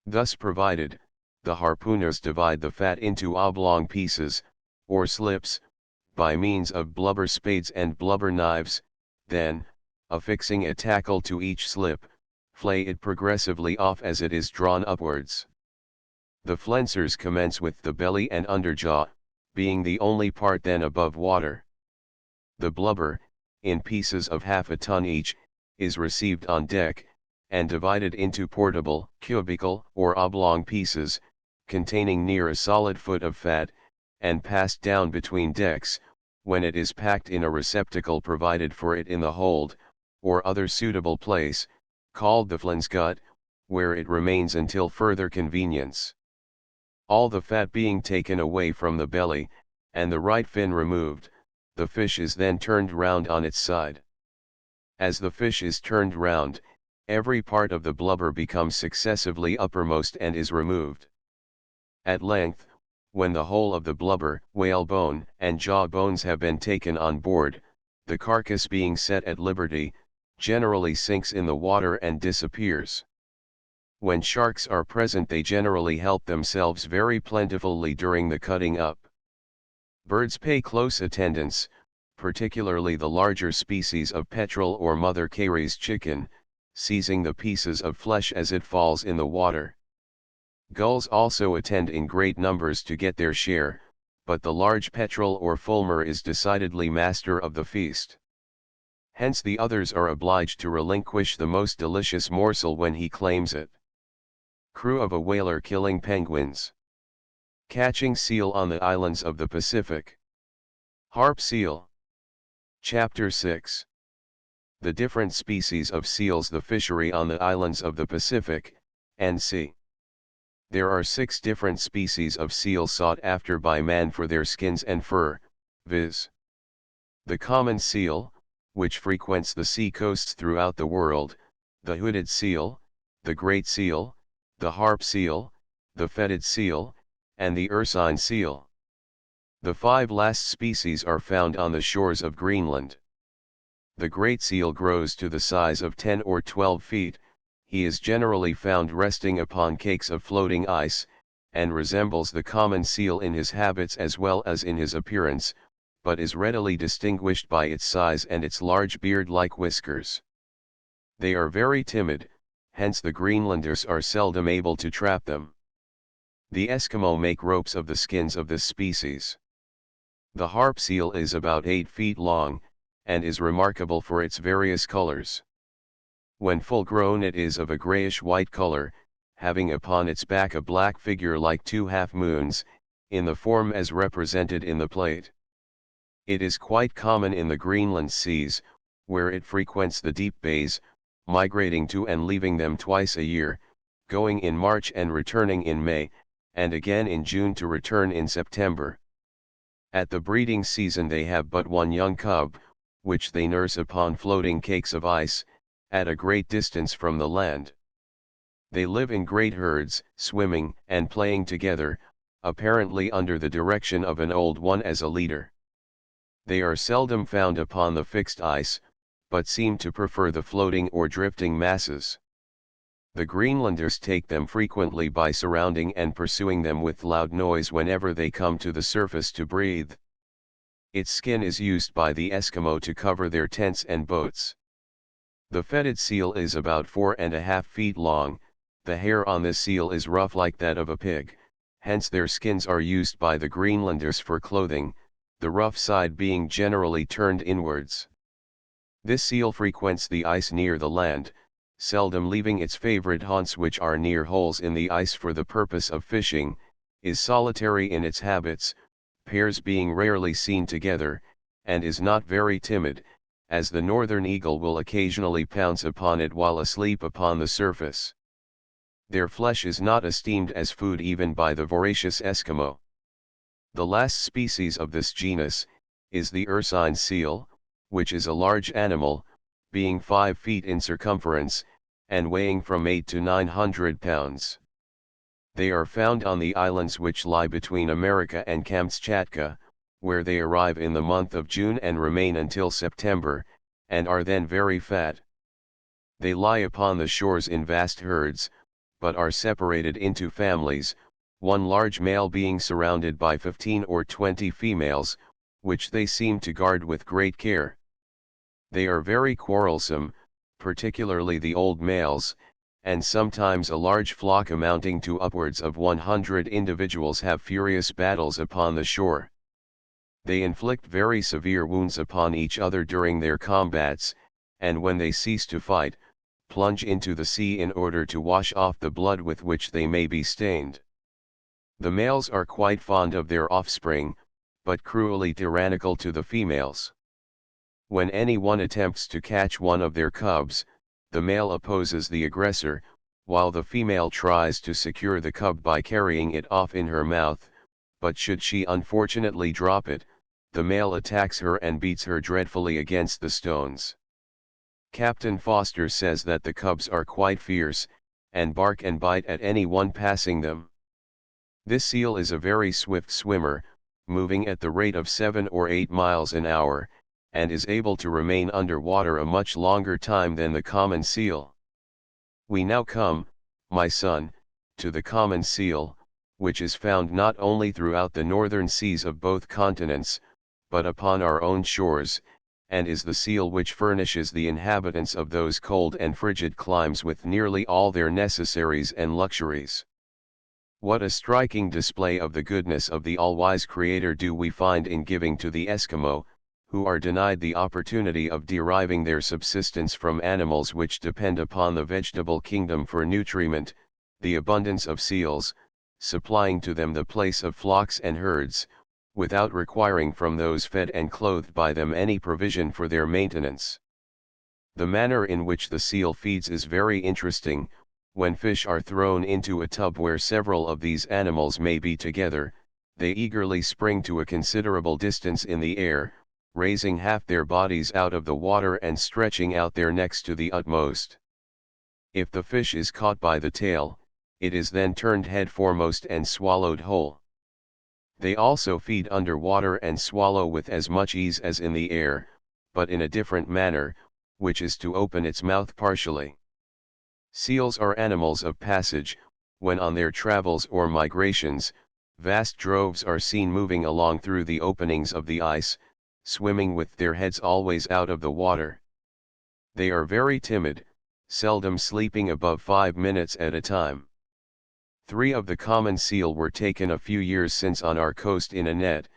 Thus provided, the harpooners divide the fat into oblong pieces, or slips, by means of blubber spades and blubber knives, then, affixing a tackle to each slip, flay it progressively off as it is drawn upwards. The flensers commence with the belly and underjaw, being the only part then above water. The blubber, in pieces of 1/2 ton each, is received on deck, and divided into portable, cubical, or oblong pieces, containing near a solid foot of fat, and passed down between decks, when it is packed in a receptacle provided for it in the hold, or other suitable place, called the flensgut, where it remains until further convenience. All the fat being taken away from the belly, and the right fin removed, the fish is then turned round on its side. As the fish is turned round, every part of the blubber becomes successively uppermost and is removed. At length, when the whole of the blubber, whalebone, and jaw bones have been taken on board, the carcass being set at liberty, generally sinks in the water and disappears. When sharks are present they generally help themselves very plentifully during the cutting up. Birds pay close attendance, particularly the larger species of petrel or Mother Carey's chicken, seizing the pieces of flesh as it falls in the water. Gulls also attend in great numbers to get their share, but the large petrel or fulmar is decidedly master of the feast. Hence the others are obliged to relinquish the most delicious morsel when he claims it. Crew of a whaler killing penguins. Catching seal on the islands of the Pacific. Harp seal. Chapter 6. The different species of seals. The fishery on the islands of the Pacific, N.C. There are 6 different species of seal sought after by man for their skins and fur, viz. The common seal, which frequents the sea coasts throughout the world, the hooded seal, the great seal, the harp seal, the fetid seal, and the ursine seal. The 5 last species are found on the shores of Greenland. The great seal grows to the size of 10 or 12 feet, he is generally found resting upon cakes of floating ice, and resembles the common seal in his habits as well as in his appearance, but is readily distinguished by its size and its large beard-like whiskers. They are very timid, hence the Greenlanders are seldom able to trap them. The Eskimo make ropes of the skins of this species. The harp seal is about 8 feet long, and is remarkable for its various colors. When full grown it is of a grayish-white color, having upon its back a black figure like 2 half-moons, in the form as represented in the plate. It is quite common in the Greenland seas, where it frequents the deep bays, migrating to and leaving them twice a year, going in March and returning in May, and again in June to return in September. At the breeding season they have but one young cub, which they nurse upon floating cakes of ice, at a great distance from the land. They live in great herds, swimming and playing together, apparently under the direction of an old one as a leader. They are seldom found upon the fixed ice, but seem to prefer the floating or drifting masses. The Greenlanders take them frequently by surrounding and pursuing them with loud noise whenever they come to the surface to breathe. Its skin is used by the Eskimo to cover their tents and boats. The fetid seal is about 4.5 feet long, the hair on this seal is rough like that of a pig, hence their skins are used by the Greenlanders for clothing, the rough side being generally turned inwards. This seal frequents the ice near the land, seldom leaving its favorite haunts which are near holes in the ice for the purpose of fishing, is solitary in its habits, pairs being rarely seen together, and is not very timid, as the northern eagle will occasionally pounce upon it while asleep upon the surface. Their flesh is not esteemed as food even by the voracious Eskimo. The last species of this genus is the ursine seal, which is a large animal, being 5 feet in circumference, and weighing from 8 to 900 pounds. They are found on the islands which lie between America and Kamchatka, where they arrive in the month of June and remain until September, and are then very fat. They lie upon the shores in vast herds, but are separated into families, one large male being surrounded by 15 or 20 females, which they seem to guard with great care. They are very quarrelsome, particularly the old males, and sometimes a large flock amounting to upwards of 100 individuals have furious battles upon the shore. They inflict very severe wounds upon each other during their combats, and when they cease to fight, plunge into the sea in order to wash off the blood with which they may be stained. The males are quite fond of their offspring, but cruelly tyrannical to the females. When any one attempts to catch one of their cubs, the male opposes the aggressor, while the female tries to secure the cub by carrying it off in her mouth, but should she unfortunately drop it, the male attacks her and beats her dreadfully against the stones. Captain Foster says that the cubs are quite fierce, and bark and bite at any one passing them. This seal is a very swift swimmer, moving at the rate of 7 or 8 miles an hour, and is able to remain under water a much longer time than the common seal. We now come, my son, to the common seal, which is found not only throughout the northern seas of both continents, but upon our own shores, and is the seal which furnishes the inhabitants of those cold and frigid climes with nearly all their necessaries and luxuries. What a striking display of the goodness of the all-wise Creator do we find in giving to the Eskimo, who are denied the opportunity of deriving their subsistence from animals which depend upon the vegetable kingdom for nutriment, the abundance of seals, supplying to them the place of flocks and herds, without requiring from those fed and clothed by them any provision for their maintenance. The manner in which the seal feeds is very interesting. When fish are thrown into a tub where several of these animals may be together, they eagerly spring to a considerable distance in the air, raising half their bodies out of the water and stretching out their necks to the utmost. If the fish is caught by the tail, it is then turned head foremost and swallowed whole. They also feed under water and swallow with as much ease as in the air, but in a different manner, which is to open its mouth partially. Seals are animals of passage. When on their travels or migrations, vast droves are seen moving along through the openings of the ice, swimming with their heads always out of the water. They are very timid, seldom sleeping above 5 minutes at a time. 3 of the common seal were taken a few years since on our coast in a net.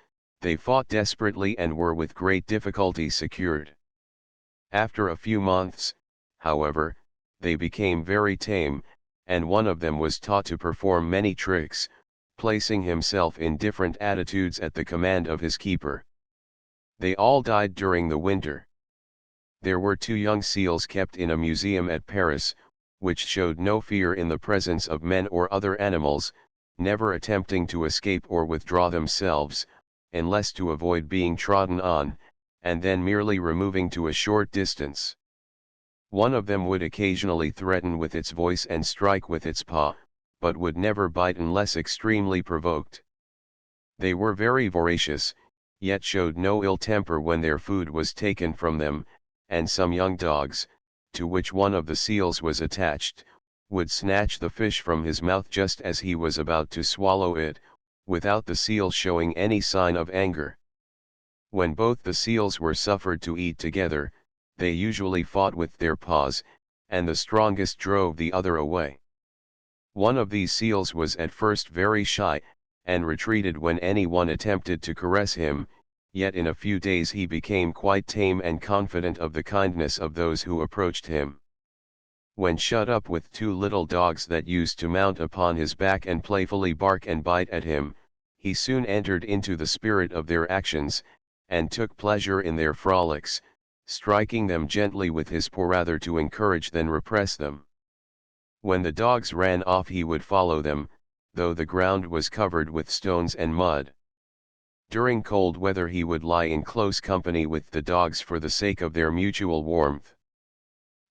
They fought desperately and were with great difficulty secured. After a few months, however, they became very tame, and one of them was taught to perform many tricks, placing himself in different attitudes at the command of his keeper. They all died during the winter. There were 2 young seals kept in a museum at Paris, which showed no fear in the presence of men or other animals, never attempting to escape or withdraw themselves, unless to avoid being trodden on, and then merely removing to a short distance. One of them would occasionally threaten with its voice and strike with its paw, but would never bite unless extremely provoked. They were very voracious, yet showed no ill temper when their food was taken from them, and some young dogs, to which one of the seals was attached, would snatch the fish from his mouth just as he was about to swallow it, without the seal showing any sign of anger. When both the seals were suffered to eat together, they usually fought with their paws, and the strongest drove the other away. One of these seals was at first very shy, and retreated when any one attempted to caress him, yet in a few days he became quite tame and confident of the kindness of those who approached him. When shut up with 2 little dogs that used to mount upon his back and playfully bark and bite at him, he soon entered into the spirit of their actions, and took pleasure in their frolics, striking them gently with his paw rather to encourage than repress them. When the dogs ran off he would follow them, though the ground was covered with stones and mud. During cold weather he would lie in close company with the dogs for the sake of their mutual warmth.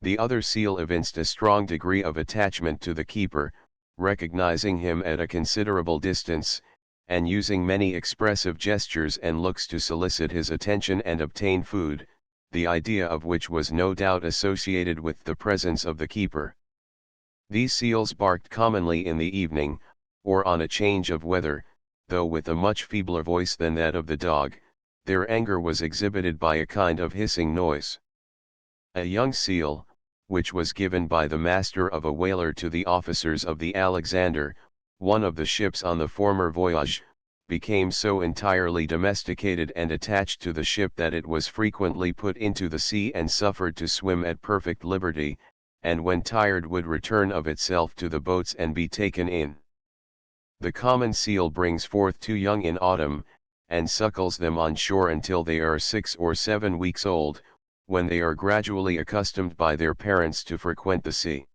The other seal evinced a strong degree of attachment to the keeper, recognizing him at a considerable distance, and using many expressive gestures and looks to solicit his attention and obtain food, the idea of which was no doubt associated with the presence of the keeper. These seals barked commonly in the evening, or on a change of weather, though with a much feebler voice than that of the dog. Their anger was exhibited by a kind of hissing noise. A young seal, which was given by the master of a whaler to the officers of the Alexander, one of the ships on the former voyage, became so entirely domesticated and attached to the ship that it was frequently put into the sea and suffered to swim at perfect liberty, and when tired would return of itself to the boats and be taken in. The common seal brings forth 2 young in autumn, and suckles them on shore until they are 6 or 7 weeks old, when they are gradually accustomed by their parents to frequent the sea.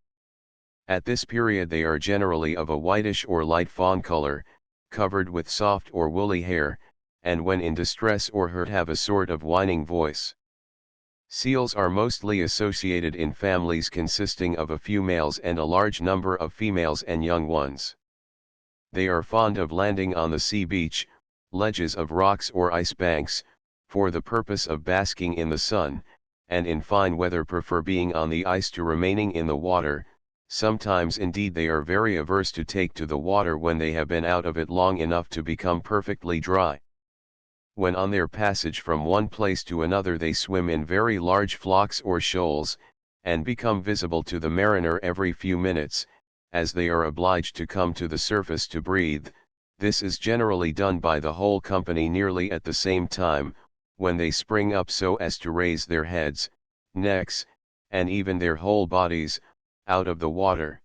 At this period they are generally of a whitish or light fawn color, covered with soft or woolly hair, and when in distress or hurt have a sort of whining voice. Seals are mostly associated in families consisting of a few males and a large number of females and young ones. They are fond of landing on the sea beach, ledges of rocks or ice banks, for the purpose of basking in the sun, and in fine weather prefer being on the ice to remaining in the water, Sometimes indeed they are very averse to take to the water when they have been out of it long enough to become perfectly dry. When on their passage from one place to another they swim in very large flocks or shoals, and become visible to the mariner every few minutes, as they are obliged to come to the surface to breathe. This is generally done by the whole company nearly at the same time, when they spring up so as to raise their heads, necks, and even their whole bodies, out of the water.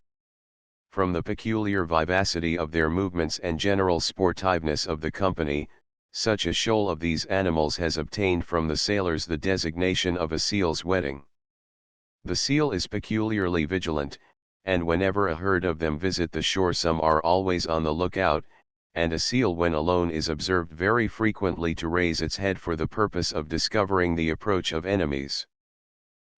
From the peculiar vivacity of their movements and general sportiveness of the company, such a shoal of these animals has obtained from the sailors the designation of a seal's wedding. The seal is peculiarly vigilant, and whenever a herd of them visit the shore some are always on the lookout, and a seal when alone is observed very frequently to raise its head for the purpose of discovering the approach of enemies.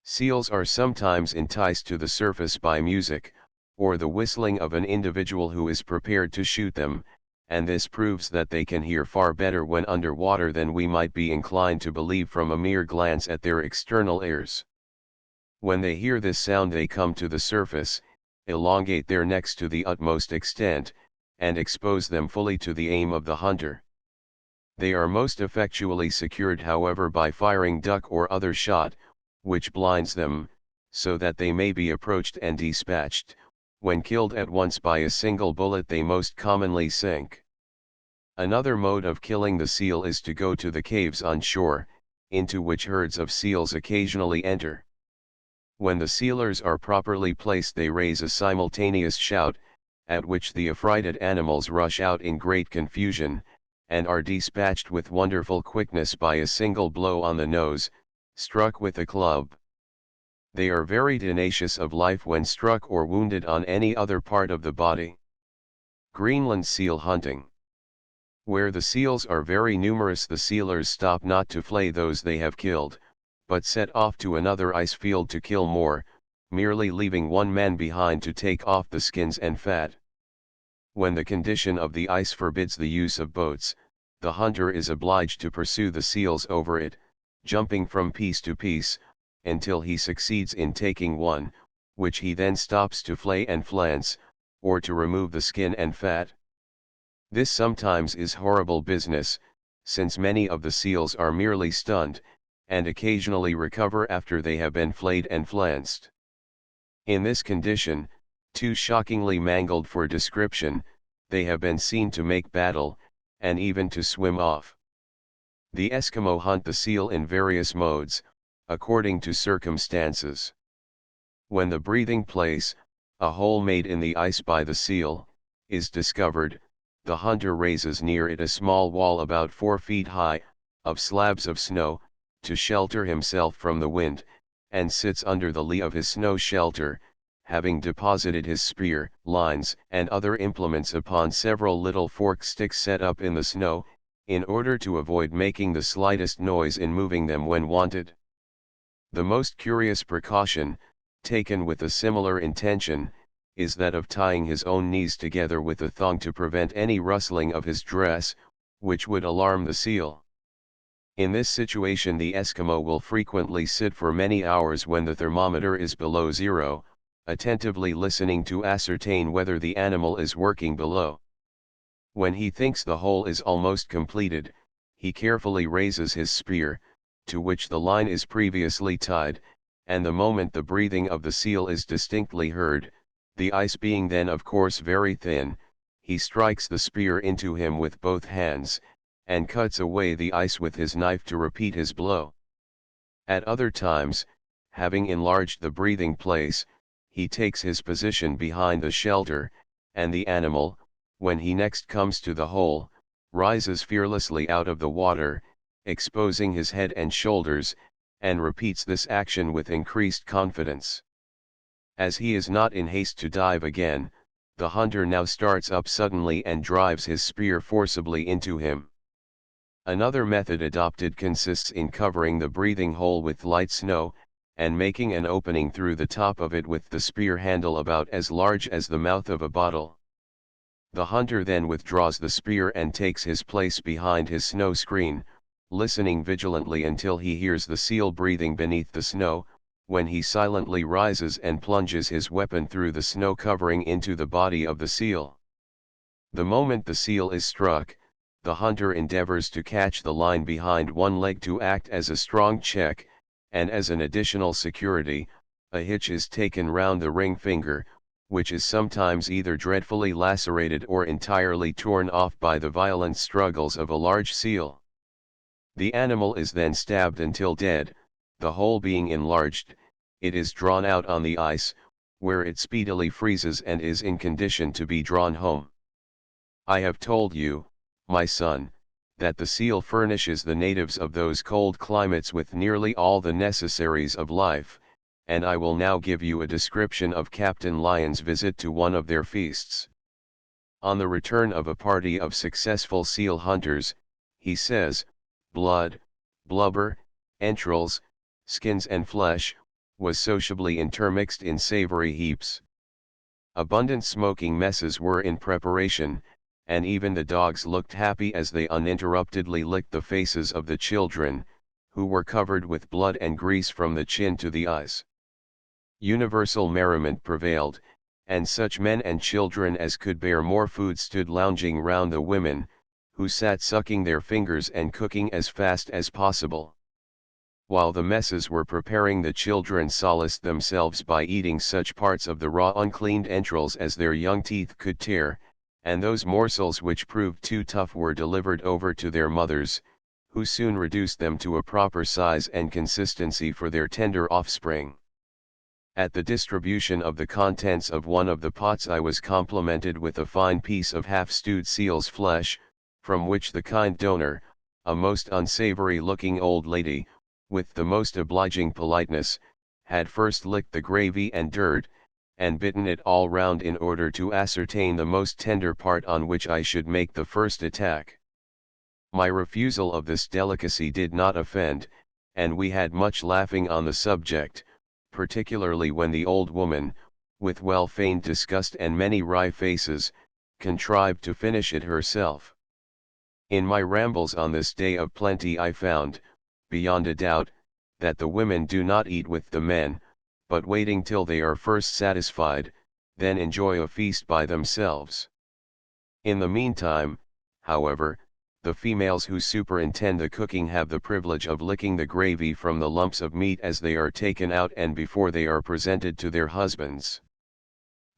Seals are sometimes enticed to the surface by music, or the whistling of an individual who is prepared to shoot them, and this proves that they can hear far better when under water than we might be inclined to believe from a mere glance at their external ears. When they hear this sound they come to the surface, elongate their necks to the utmost extent, and expose them fully to the aim of the hunter. They are most effectually secured however by firing duck or other shot, which blinds them, so that they may be approached and dispatched. When killed at once by a single bullet they most commonly sink. Another mode of killing the seal is to go to the caves on shore, into which herds of seals occasionally enter. When the sealers are properly placed they raise a simultaneous shout, at which the affrighted animals rush out in great confusion, and are dispatched with wonderful quickness by a single blow on the nose, struck with a club. They are very tenacious of life when struck or wounded on any other part of the body. Greenland seal hunting. Where the seals are very numerous the sealers stop not to flay those they have killed, but set off to another ice field to kill more, merely leaving one man behind to take off the skins and fat. When the condition of the ice forbids the use of boats, the hunter is obliged to pursue the seals over it, jumping from piece to piece, until he succeeds in taking one, which he then stops to flay and flance, or to remove the skin and fat. This sometimes is horrible business, since many of the seals are merely stunned, and occasionally recover after they have been flayed and flanced. In this condition, too shockingly mangled for description, they have been seen to make battle, and even to swim off. The Eskimo hunt the seal in various modes, according to circumstances. When the breathing place, a hole made in the ice by the seal, is discovered, the hunter raises near it a small wall about 4 feet high, of slabs of snow, to shelter himself from the wind, and sits under the lee of his snow shelter, having deposited his spear, lines, and other implements upon several little forked sticks set up in the snow, in order to avoid making the slightest noise in moving them when wanted. The most curious precaution, taken with a similar intention, is that of tying his own knees together with a thong to prevent any rustling of his dress, which would alarm the seal. In this situation the Eskimo will frequently sit for many hours when the thermometer is below zero, attentively listening to ascertain whether the animal is working below. When he thinks the hole is almost completed, he carefully raises his spear, to which the line is previously tied, and the moment the breathing of the seal is distinctly heard, the ice being then of course very thin, he strikes the spear into him with both hands, and cuts away the ice with his knife to repeat his blow. At other times, having enlarged the breathing place, he takes his position behind the shelter, and the animal, when he next comes to the hole, rises fearlessly out of the water, exposing his head and shoulders, and repeats this action with increased confidence. As he is not in haste to dive again, the hunter now starts up suddenly and drives his spear forcibly into him. Another method adopted consists in covering the breathing hole with light snow, and making an opening through the top of it with the spear handle about as large as the mouth of a bottle. The hunter then withdraws the spear and takes his place behind his snow screen, listening vigilantly until he hears the seal breathing beneath the snow, when he silently rises and plunges his weapon through the snow covering into the body of the seal. The moment the seal is struck, the hunter endeavors to catch the line behind one leg to act as a strong check, and as an additional security, a hitch is taken round the ring finger, which is sometimes either dreadfully lacerated or entirely torn off by the violent struggles of a large seal. The animal is then stabbed until dead, the hole being enlarged. It is drawn out on the ice, where it speedily freezes and is in condition to be drawn home. I have told you, my son, that the seal furnishes the natives of those cold climates with nearly all the necessaries of life, and I will now give you a description of Captain Lyon's visit to one of their feasts. On the return of a party of successful seal hunters, he says, blood, blubber, entrails, skins and flesh, was sociably intermixed in savory heaps. Abundant smoking messes were in preparation, and even the dogs looked happy as they uninterruptedly licked the faces of the children, who were covered with blood and grease from the chin to the eyes. Universal merriment prevailed, and such men and children as could bear more food stood lounging round the women, who sat sucking their fingers and cooking as fast as possible. While the messes were preparing, the children solaced themselves by eating such parts of the raw uncleaned entrails as their young teeth could tear, and those morsels which proved too tough were delivered over to their mothers, who soon reduced them to a proper size and consistency for their tender offspring. At the distribution of the contents of one of the pots I was complimented with a fine piece of half-stewed seal's flesh, from which the kind donor, a most unsavory-looking old lady, with the most obliging politeness, had first licked the gravy and dirt, and bitten it all round in order to ascertain the most tender part on which I should make the first attack. My refusal of this delicacy did not offend, and we had much laughing on the subject, particularly when the old woman, with well-feigned disgust and many wry faces, contrived to finish it herself. In my rambles on this day of plenty I found, beyond a doubt, that the women do not eat with the men, but waiting till they are first satisfied, then enjoy a feast by themselves. In the meantime, however, the females who superintend the cooking have the privilege of licking the gravy from the lumps of meat as they are taken out and before they are presented to their husbands.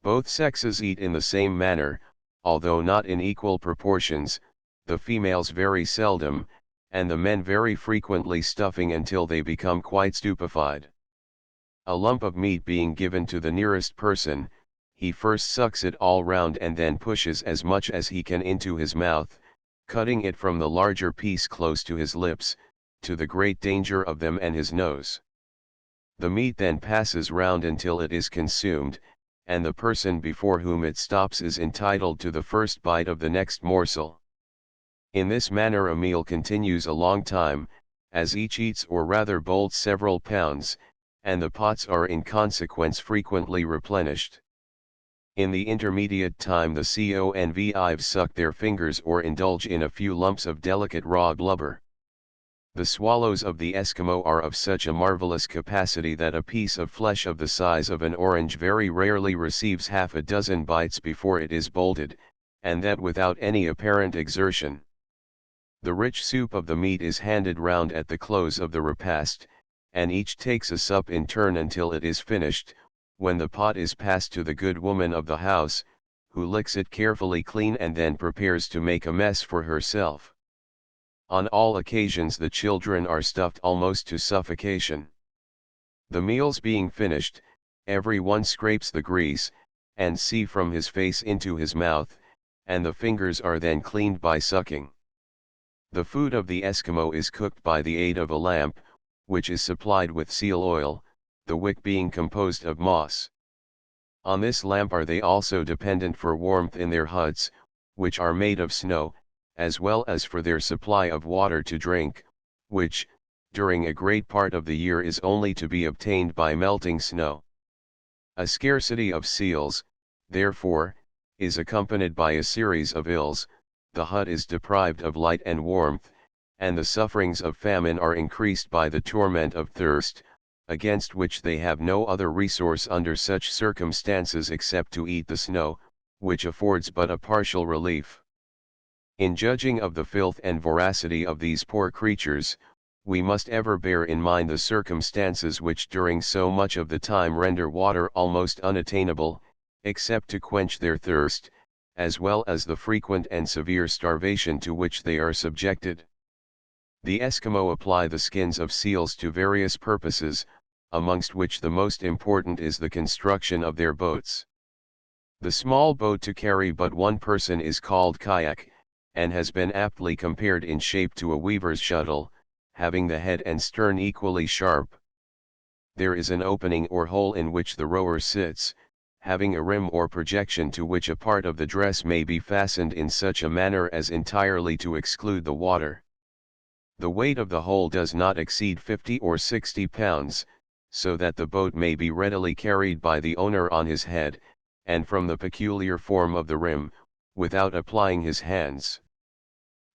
Both sexes eat in the same manner, although not in equal proportions, the females very seldom, and the men very frequently stuffing until they become quite stupefied. A lump of meat being given to the nearest person, he first sucks it all round and then pushes as much as he can into his mouth, cutting it from the larger piece close to his lips, to the great danger of them and his nose. The meat then passes round until it is consumed, and the person before whom it stops is entitled to the first bite of the next morsel. In this manner a meal continues a long time, as each eats or rather bolts several pounds, and the pots are in consequence frequently replenished. In the intermediate time the convives suck their fingers or indulge in a few lumps of delicate raw blubber. The swallows of the Eskimo are of such a marvelous capacity that a piece of flesh of the size of an orange very rarely receives half a dozen bites before it is bolted, and that without any apparent exertion. The rich soup of the meat is handed round at the close of the repast, and each takes a sup in turn until it is finished, when the pot is passed to the good woman of the house, who licks it carefully clean and then prepares to make a mess for herself. On all occasions the children are stuffed almost to suffocation. The meals being finished, every one scrapes the grease, and see from his face into his mouth, and the fingers are then cleaned by sucking. The food of the Eskimo is cooked by the aid of a lamp, which is supplied with seal oil, the wick being composed of moss. On this lamp are they also dependent for warmth in their huts, which are made of snow, as well as for their supply of water to drink, which, during a great part of the year is only to be obtained by melting snow. A scarcity of seals, therefore, is accompanied by a series of ills. The hut is deprived of light and warmth, and the sufferings of famine are increased by the torment of thirst, against which they have no other resource under such circumstances except to eat the snow, which affords but a partial relief. In judging of the filth and voracity of these poor creatures, we must ever bear in mind the circumstances which during so much of the time render water almost unattainable, except to quench their thirst, as well as the frequent and severe starvation to which they are subjected. The Eskimo apply the skins of seals to various purposes, amongst which the most important is the construction of their boats. The small boat to carry but one person is called kayak, and has been aptly compared in shape to a weaver's shuttle, having the head and stern equally sharp. There is an opening or hole in which the rower sits, having a rim or projection to which a part of the dress may be fastened in such a manner as entirely to exclude the water. The weight of the whole does not exceed 50 or 60 pounds, so that the boat may be readily carried by the owner on his head, and from the peculiar form of the rim, without applying his hands.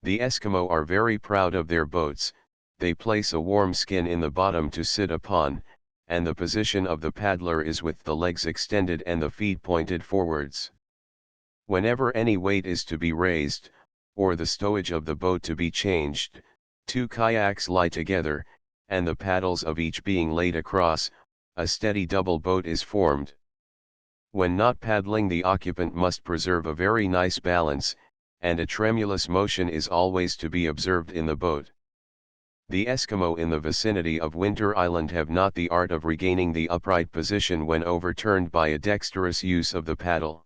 The Eskimo are very proud of their boats. They place a warm skin in the bottom to sit upon, and the position of the paddler is with the legs extended and the feet pointed forwards. Whenever any weight is to be raised, or the stowage of the boat to be changed, two kayaks lie together, and the paddles of each being laid across, a steady double boat is formed. When not paddling, the occupant must preserve a very nice balance, and a tremulous motion is always to be observed in the boat. The Eskimo in the vicinity of Winter Island have not the art of regaining the upright position when overturned by a dexterous use of the paddle.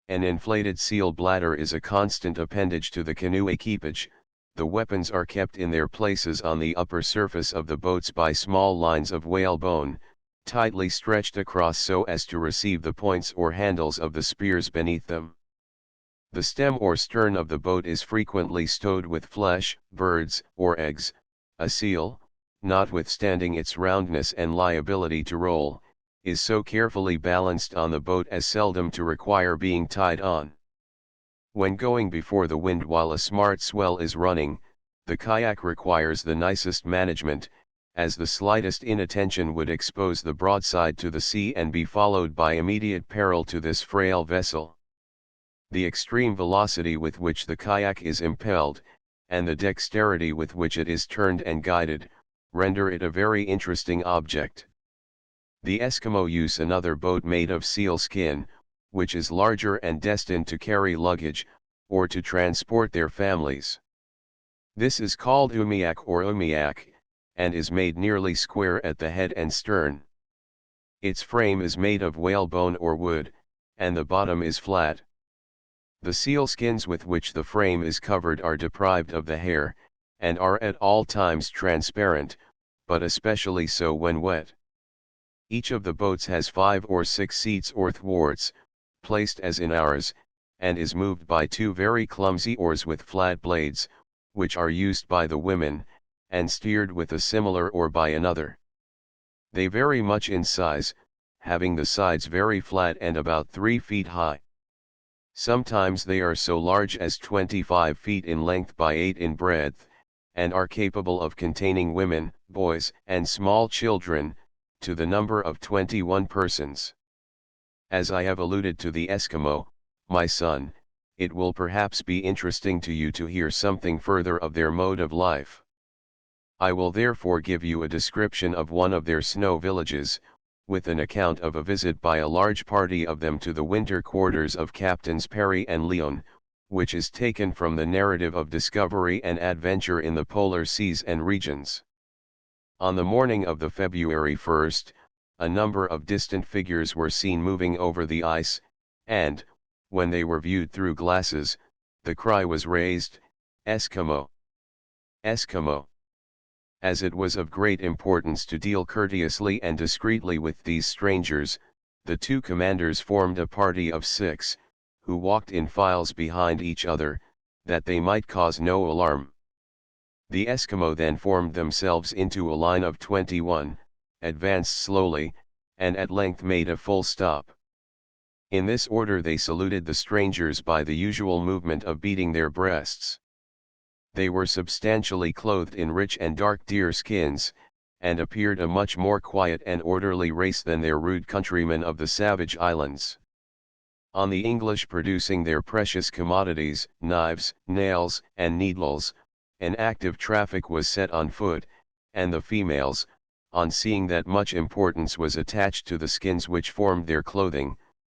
An inflated seal bladder is a constant appendage to the canoe equipage. The weapons are kept in their places on the upper surface of the boats by small lines of whalebone, tightly stretched across so as to receive the points or handles of the spears beneath them. The stem or stern of the boat is frequently stowed with flesh, birds, or eggs. A seal, notwithstanding its roundness and liability to roll, is so carefully balanced on the boat as seldom to require being tied on. When going before the wind while a smart swell is running, the kayak requires the nicest management, as the slightest inattention would expose the broadside to the sea and be followed by immediate peril to this frail vessel. The extreme velocity with which the kayak is impelled, and the dexterity with which it is turned and guided, render it a very interesting object. The Eskimo use another boat made of seal skin, which is larger and destined to carry luggage, or to transport their families. This is called umiak or umiak, and is made nearly square at the head and stern. Its frame is made of whalebone or wood, and the bottom is flat. The seal skins with which the frame is covered are deprived of the hair, and are at all times transparent, but especially so when wet. Each of the boats has 5 or 6 seats or thwarts, placed as in ours, and is moved by 2 very clumsy oars with flat blades, which are used by the women, and steered with a similar oar by another. They vary much in size, having the sides very flat and about 3 feet high. Sometimes they are so large as 25 feet in length by 8 in breadth, and are capable of containing women, boys, and small children, to the number of 21 persons. As I have alluded to the Eskimo, my son, it will perhaps be interesting to you to hear something further of their mode of life. I will therefore give you a description of one of their snow villages, with an account of a visit by a large party of them to the winter quarters of Captains Parry and Lyon, which is taken from the narrative of discovery and adventure in the polar seas and regions. On the morning of the February 1st, a number of distant figures were seen moving over the ice, and, when they were viewed through glasses, the cry was raised, "Eskimo! Eskimo!" As it was of great importance to deal courteously and discreetly with these strangers, the 2 commanders formed a party of 6, who walked in files behind each other, that they might cause no alarm. The Eskimo then formed themselves into a line of 21, advanced slowly, and at length made a full stop. In this order they saluted the strangers by the usual movement of beating their breasts. They were substantially clothed in rich and dark deer skins, and appeared a much more quiet and orderly race than their rude countrymen of the savage islands. On the English producing their precious commodities, knives, nails, and needles, an active traffic was set on foot, and the females, on seeing that much importance was attached to the skins which formed their clothing,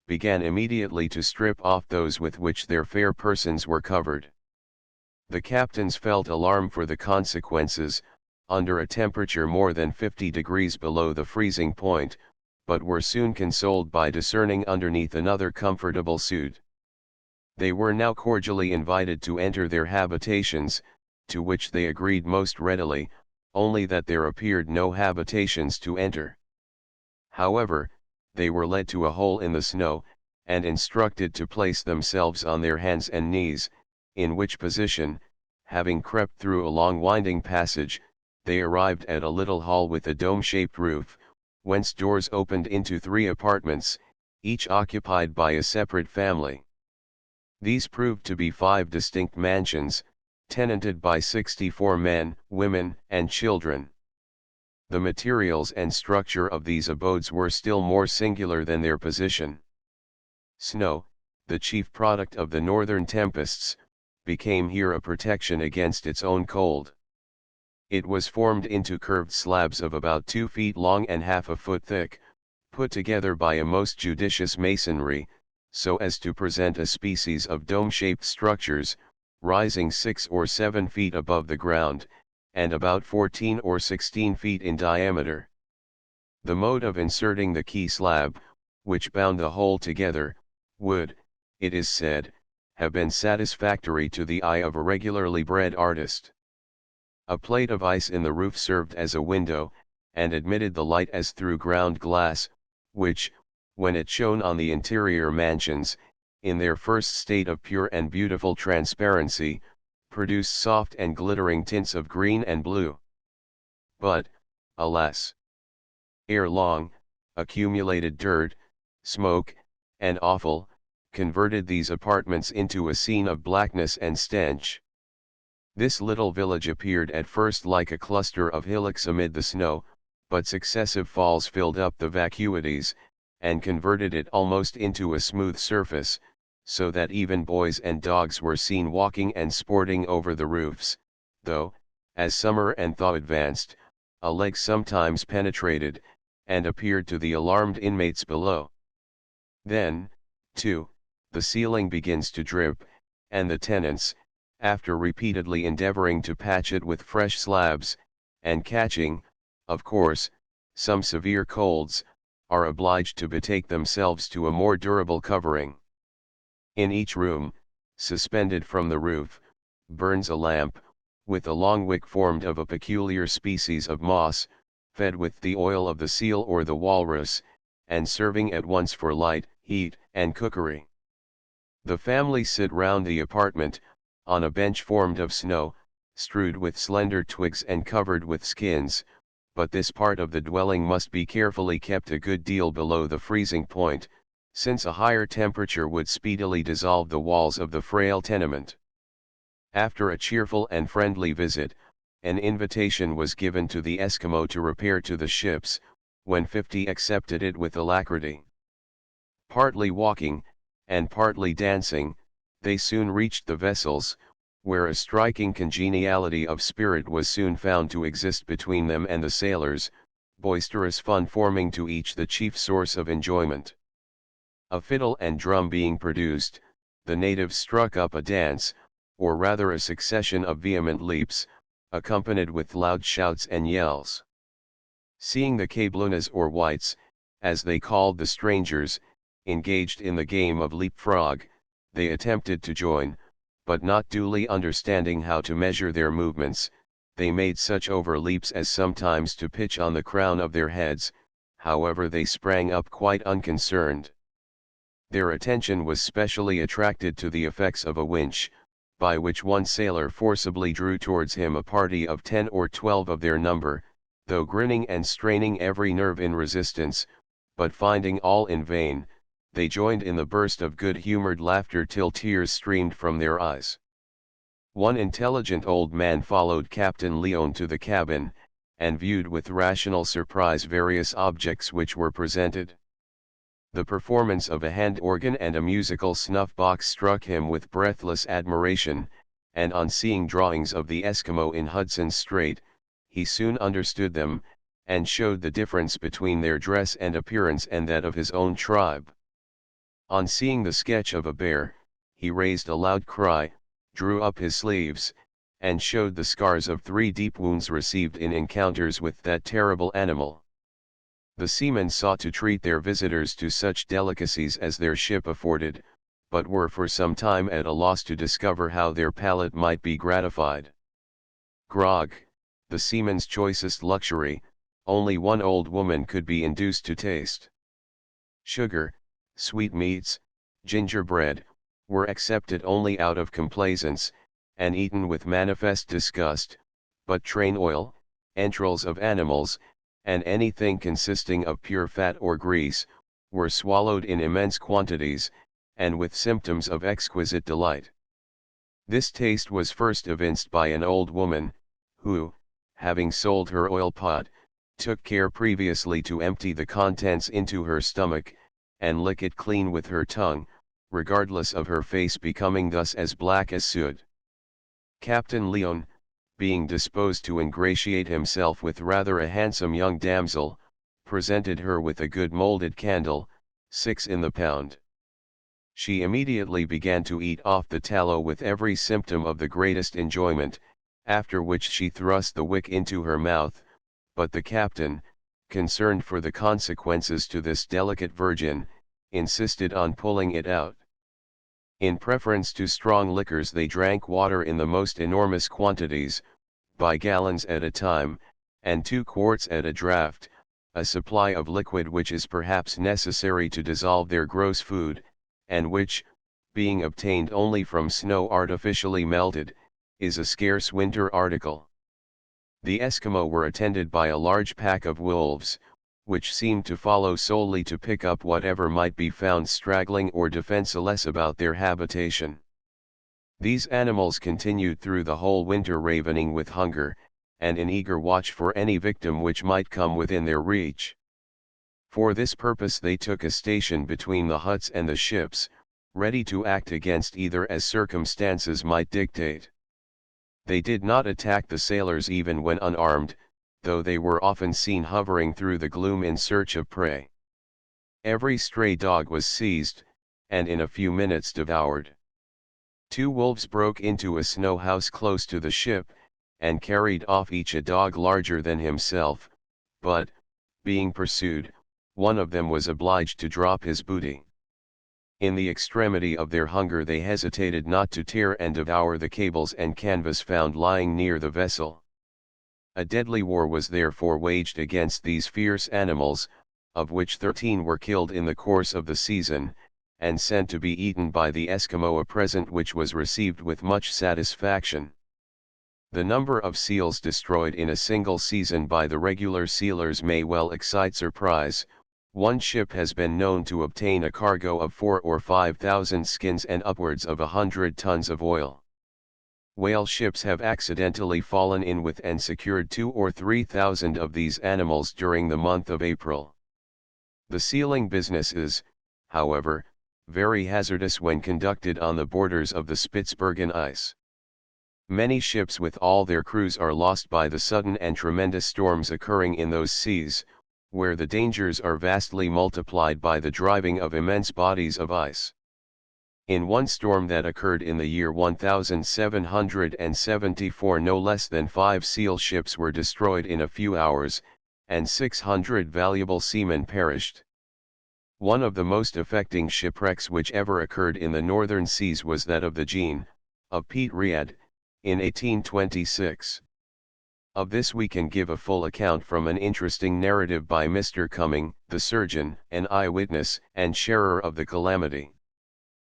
began immediately to strip off those with which their fair persons were covered. The captains felt alarm for the consequences, under a temperature more than 50 degrees below the freezing point, but were soon consoled by discerning underneath another comfortable suit. They were now cordially invited to enter their habitations, to which they agreed most readily, only that there appeared no habitations to enter. However, they were led to a hole in the snow, and instructed to place themselves on their hands and knees, in which position, having crept through a long winding passage, they arrived at a little hall with a dome-shaped roof, whence doors opened into 3 apartments, each occupied by a separate family. These proved to be 5 distinct mansions, tenanted by 64 men, women, and children. The materials and structure of these abodes were still more singular than their position. Snow, the chief product of the northern tempests, became here a protection against its own cold. It was formed into curved slabs of about 2 feet long and half a foot thick, put together by a most judicious masonry, so as to present a species of dome-shaped structures, rising 6 or 7 feet above the ground, and about 14 or 16 feet in diameter. The mode of inserting the key slab, which bound the whole together, would, it is said, have been satisfactory to the eye of a regularly bred artist. A plate of ice in the roof served as a window, and admitted the light as through ground glass, which, when it shone on the interior mansions, in their first state of pure and beautiful transparency, produced soft and glittering tints of green and blue. But, alas! Ere long, accumulated dirt, smoke, and offal, converted these apartments into a scene of blackness and stench. This little village appeared at first like a cluster of hillocks amid the snow, but successive falls filled up the vacuities, and converted it almost into a smooth surface, so that even boys and dogs were seen walking and sporting over the roofs, though, as summer and thaw advanced, a leg sometimes penetrated, and appeared to the alarmed inmates below. Then, too, the ceiling begins to drip, and the tenants, after repeatedly endeavoring to patch it with fresh slabs, and catching, of course, some severe colds, are obliged to betake themselves to a more durable covering. In each room, suspended from the roof, burns a lamp, with a long wick formed of a peculiar species of moss, fed with the oil of the seal or the walrus, and serving at once for light, heat, and cookery. The family sit round the apartment, on a bench formed of snow, strewed with slender twigs and covered with skins, but this part of the dwelling must be carefully kept a good deal below the freezing point, since a higher temperature would speedily dissolve the walls of the frail tenement. After a cheerful and friendly visit, an invitation was given to the Eskimo to repair to the ships, when 50 accepted it with alacrity. Partly walking, and partly dancing, they soon reached the vessels, where a striking congeniality of spirit was soon found to exist between them and the sailors, boisterous fun forming to each the chief source of enjoyment. A fiddle and drum being produced, the natives struck up a dance, or rather a succession of vehement leaps, accompanied with loud shouts and yells. Seeing the Cablunas or whites, as they called the strangers, engaged in the game of leap-frog, they attempted to join, but not duly understanding how to measure their movements, they made such over-leaps as sometimes to pitch on the crown of their heads. However, they sprang up quite unconcerned. Their attention was specially attracted to the effects of a winch, by which one sailor forcibly drew towards him a party of 10 or 12 of their number, though grinning and straining every nerve in resistance, but finding all in vain, they joined in the burst of good-humored laughter till tears streamed from their eyes. One intelligent old man followed Captain Leon to the cabin, and viewed with rational surprise various objects which were presented. The performance of a hand organ and a musical snuff box struck him with breathless admiration, and on seeing drawings of the Eskimo in Hudson Strait, he soon understood them, and showed the difference between their dress and appearance and that of his own tribe. On seeing the sketch of a bear, he raised a loud cry, drew up his sleeves, and showed the scars of 3 deep wounds received in encounters with that terrible animal. The seamen sought to treat their visitors to such delicacies as their ship afforded, but were for some time at a loss to discover how their palate might be gratified. Grog, the seamen's choicest luxury, only one old woman could be induced to taste. Sugar, sweetmeats, gingerbread, were accepted only out of complaisance, and eaten with manifest disgust, but train oil, entrails of animals, and anything consisting of pure fat or grease, were swallowed in immense quantities, and with symptoms of exquisite delight. This taste was first evinced by an old woman, who, having sold her oil pot, took care previously to empty the contents into her stomach, and lick it clean with her tongue, regardless of her face becoming thus as black as soot. Captain Leon, being disposed to ingratiate himself with rather a handsome young damsel, presented her with a good moulded candle, 6 in the pound. She immediately began to eat off the tallow with every symptom of the greatest enjoyment, after which she thrust the wick into her mouth, but the captain, concerned for the consequences to this delicate virgin, insisted on pulling it out. In preference to strong liquors they drank water in the most enormous quantities, by gallons at a time, and 2 quarts at a draught, a supply of liquid which is perhaps necessary to dissolve their gross food, and which, being obtained only from snow artificially melted, is a scarce winter article. The Eskimo were attended by a large pack of wolves, which seemed to follow solely to pick up whatever might be found straggling or defenseless about their habitation. These animals continued through the whole winter ravening with hunger, and in eager watch for any victim which might come within their reach. For this purpose they took a station between the huts and the ships, ready to act against either as circumstances might dictate. They did not attack the sailors even when unarmed, though they were often seen hovering through the gloom in search of prey. Every stray dog was seized, and in a few minutes devoured. 2 wolves broke into a snow house close to the ship, and carried off each a dog larger than himself, but, being pursued, one of them was obliged to drop his booty. In the extremity of their hunger they hesitated not to tear and devour the cables and canvas found lying near the vessel. A deadly war was therefore waged against these fierce animals, of which 13 were killed in the course of the season, and sent to be eaten by the Eskimo, a present which was received with much satisfaction. The number of seals destroyed in a single season by the regular sealers may well excite surprise. One ship has been known to obtain a cargo of 4,000 or 5,000 skins and upwards of 100 tons of oil. Whale ships have accidentally fallen in with and secured 2,000 or 3,000 of these animals during the month of April. The sealing business is, however, very hazardous when conducted on the borders of the Spitzbergen ice. Many ships with all their crews are lost by the sudden and tremendous storms occurring in those seas, where the dangers are vastly multiplied by the driving of immense bodies of ice. In one storm that occurred in the year 1774, no less than 5 seal ships were destroyed in a few hours, and 600 valuable seamen perished. One of the most affecting shipwrecks which ever occurred in the northern seas was that of the Jean, of Piet Riad, in 1826. Of this we can give a full account from an interesting narrative by Mr. Cumming, the surgeon, an eyewitness and sharer of the calamity.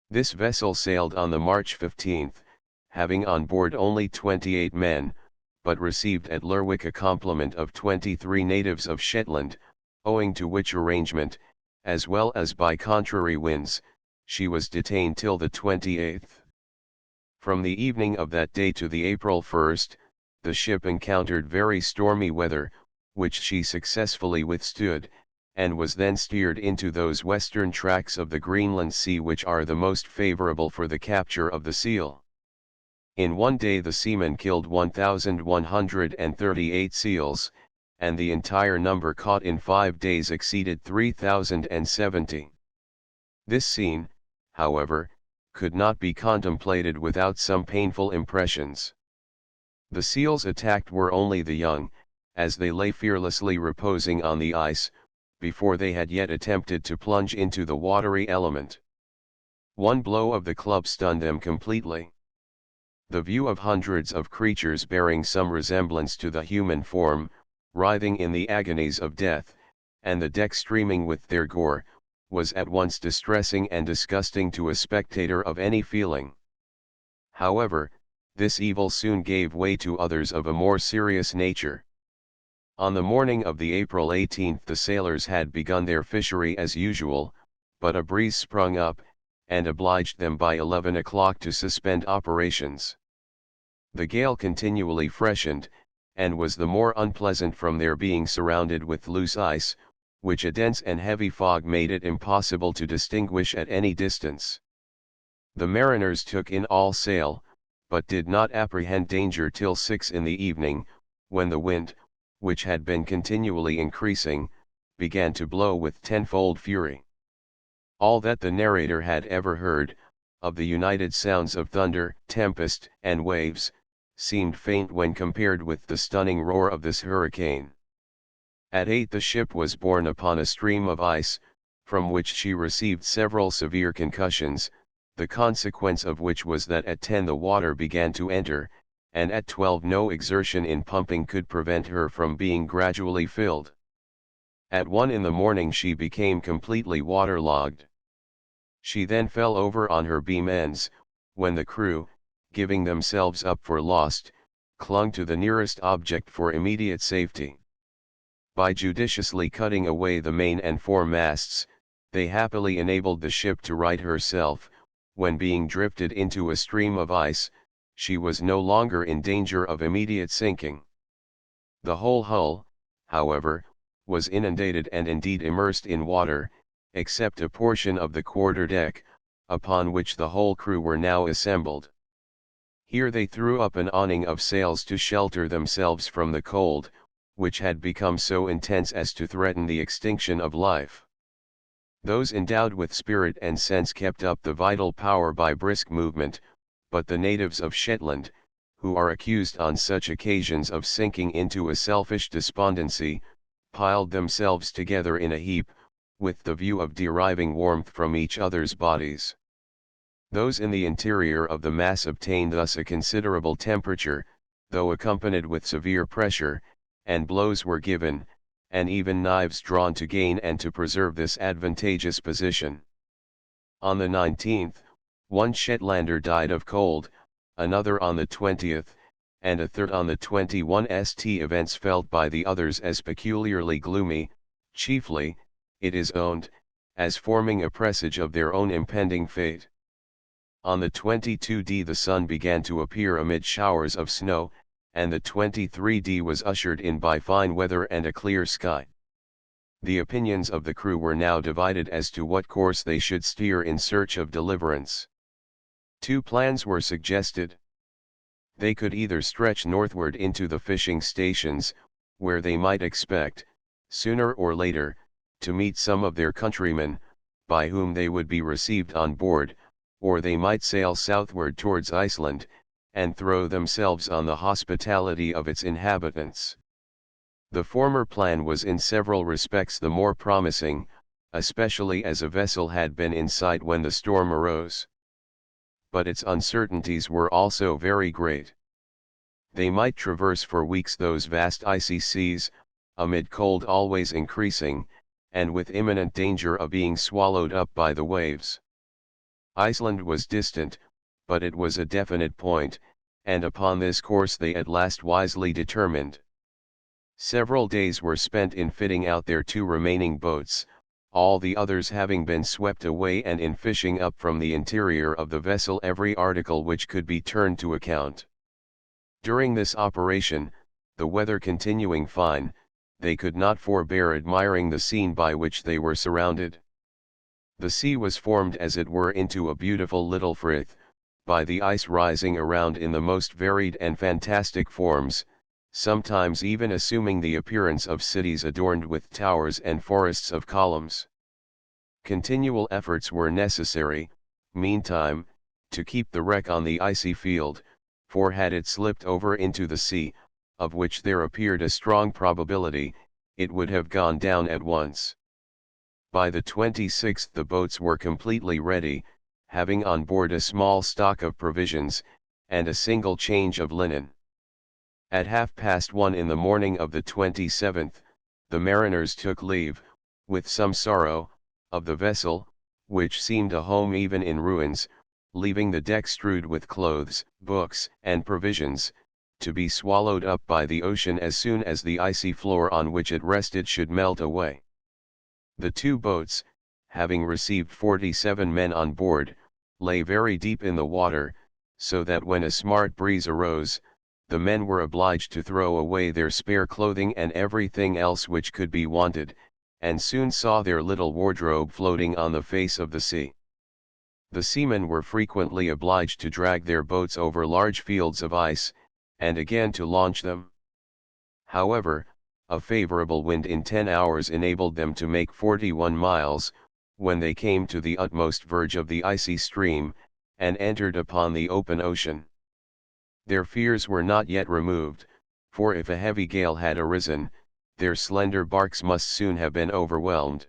This vessel sailed on the March 15, having on board only 28 men, but received at Lerwick a complement of 23 natives of Shetland, owing to which arrangement, as well as by contrary winds, she was detained till the 28th. From the evening of that day to the April 1st, the ship encountered very stormy weather, which she successfully withstood, and was then steered into those western tracts of the Greenland Sea which are the most favorable for the capture of the seal. In one day the seamen killed 1,138 seals, and the entire number caught in 5 days exceeded 3,070. This scene, however, could not be contemplated without some painful impressions. The seals attacked were only the young, as they lay fearlessly reposing on the ice, before they had yet attempted to plunge into the watery element. One blow of the club stunned them completely. The view of hundreds of creatures bearing some resemblance to the human form, writhing in the agonies of death, and the deck streaming with their gore, was at once distressing and disgusting to a spectator of any feeling. However, this evil soon gave way to others of a more serious nature. On the morning of the April 18th the sailors had begun their fishery as usual, but a breeze sprung up, and obliged them by 11 o'clock to suspend operations. The gale continually freshened, and was the more unpleasant from their being surrounded with loose ice, which a dense and heavy fog made it impossible to distinguish at any distance. The mariners took in all sail, but did not apprehend danger till 6 in the evening, when the wind, which had been continually increasing, began to blow with tenfold fury. All that the narrator had ever heard, of the united sounds of thunder, tempest, and waves, seemed faint when compared with the stunning roar of this hurricane. At 8 the ship was borne upon a stream of ice, from which she received several severe concussions, the consequence of which was that at 10 the water began to enter, and at 12 no exertion in pumping could prevent her from being gradually filled. At 1 in the morning she became completely waterlogged. She then fell over on her beam ends, when the crew, giving themselves up for lost, clung to the nearest object for immediate safety. By judiciously cutting away the main and foremasts, they happily enabled the ship to right herself. When being drifted into a stream of ice, she was no longer in danger of immediate sinking. The whole hull, however, was inundated and indeed immersed in water, except a portion of the quarter deck, upon which the whole crew were now assembled. Here they threw up an awning of sails to shelter themselves from the cold, which had become so intense as to threaten the extinction of life. Those endowed with spirit and sense kept up the vital power by brisk movement, but the natives of Shetland, who are accused on such occasions of sinking into a selfish despondency, piled themselves together in a heap, with the view of deriving warmth from each other's bodies. Those in the interior of the mass obtained thus a considerable temperature, though accompanied with severe pressure, and blows were given, and even knives drawn to gain and to preserve this advantageous position. On the 19th, one Shetlander died of cold, another on the 20th, and a third on the 21st. Events felt by the others as peculiarly gloomy, chiefly, it is owned, as forming a presage of their own impending fate. On the 22nd the sun began to appear amid showers of snow, and the 23rd was ushered in by fine weather and a clear sky. The opinions of the crew were now divided as to what course they should steer in search of deliverance. 2 plans were suggested. They could either stretch northward into the fishing stations, where they might expect, sooner or later, to meet some of their countrymen, by whom they would be received on board, or they might sail southward towards Iceland, and throw themselves on the hospitality of its inhabitants. The former plan was in several respects the more promising, especially as a vessel had been in sight when the storm arose. But its uncertainties were also very great. They might traverse for weeks those vast icy seas, amid cold always increasing, and with imminent danger of being swallowed up by the waves. Iceland was distant, but it was a definite point, and upon this course they at last wisely determined. Several days were spent in fitting out their 2 remaining boats, all the others having been swept away, and in fishing up from the interior of the vessel every article which could be turned to account. During this operation, the weather continuing fine, they could not forbear admiring the scene by which they were surrounded. The sea was formed as it were into a beautiful little frith, by the ice rising around in the most varied and fantastic forms, sometimes even assuming the appearance of cities adorned with towers and forests of columns. Continual efforts were necessary, meantime, to keep the wreck on the icy field, for had it slipped over into the sea, of which there appeared a strong probability, it would have gone down at once. By the 26th the boats were completely ready, having on board a small stock of provisions, and a single change of linen. At 1:30 in the morning of the 27th, the mariners took leave, with some sorrow, of the vessel, which seemed a home even in ruins, leaving the deck strewed with clothes, books, and provisions, to be swallowed up by the ocean as soon as the icy floor on which it rested should melt away. The two boats, having received 47 men on board, lay very deep in the water, so that when a smart breeze arose, the men were obliged to throw away their spare clothing and everything else which could be wanted, and soon saw their little wardrobe floating on the face of the sea. The seamen were frequently obliged to drag their boats over large fields of ice, and again to launch them. However, a favorable wind in 10 hours enabled them to make 41 miles, when they came to the utmost verge of the icy stream, and entered upon the open ocean. Their fears were not yet removed, for if a heavy gale had arisen, their slender barks must soon have been overwhelmed.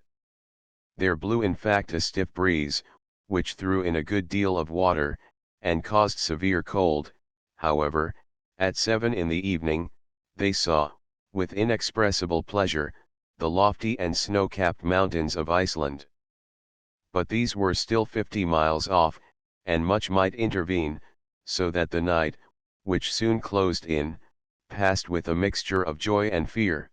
There blew in fact a stiff breeze, which threw in a good deal of water, and caused severe cold. However, at 7 in the evening, they saw, with inexpressible pleasure, the lofty and snow-capped mountains of Iceland. But these were still 50 miles off, and much might intervene, so that the night, which soon closed in, passed with a mixture of joy and fear.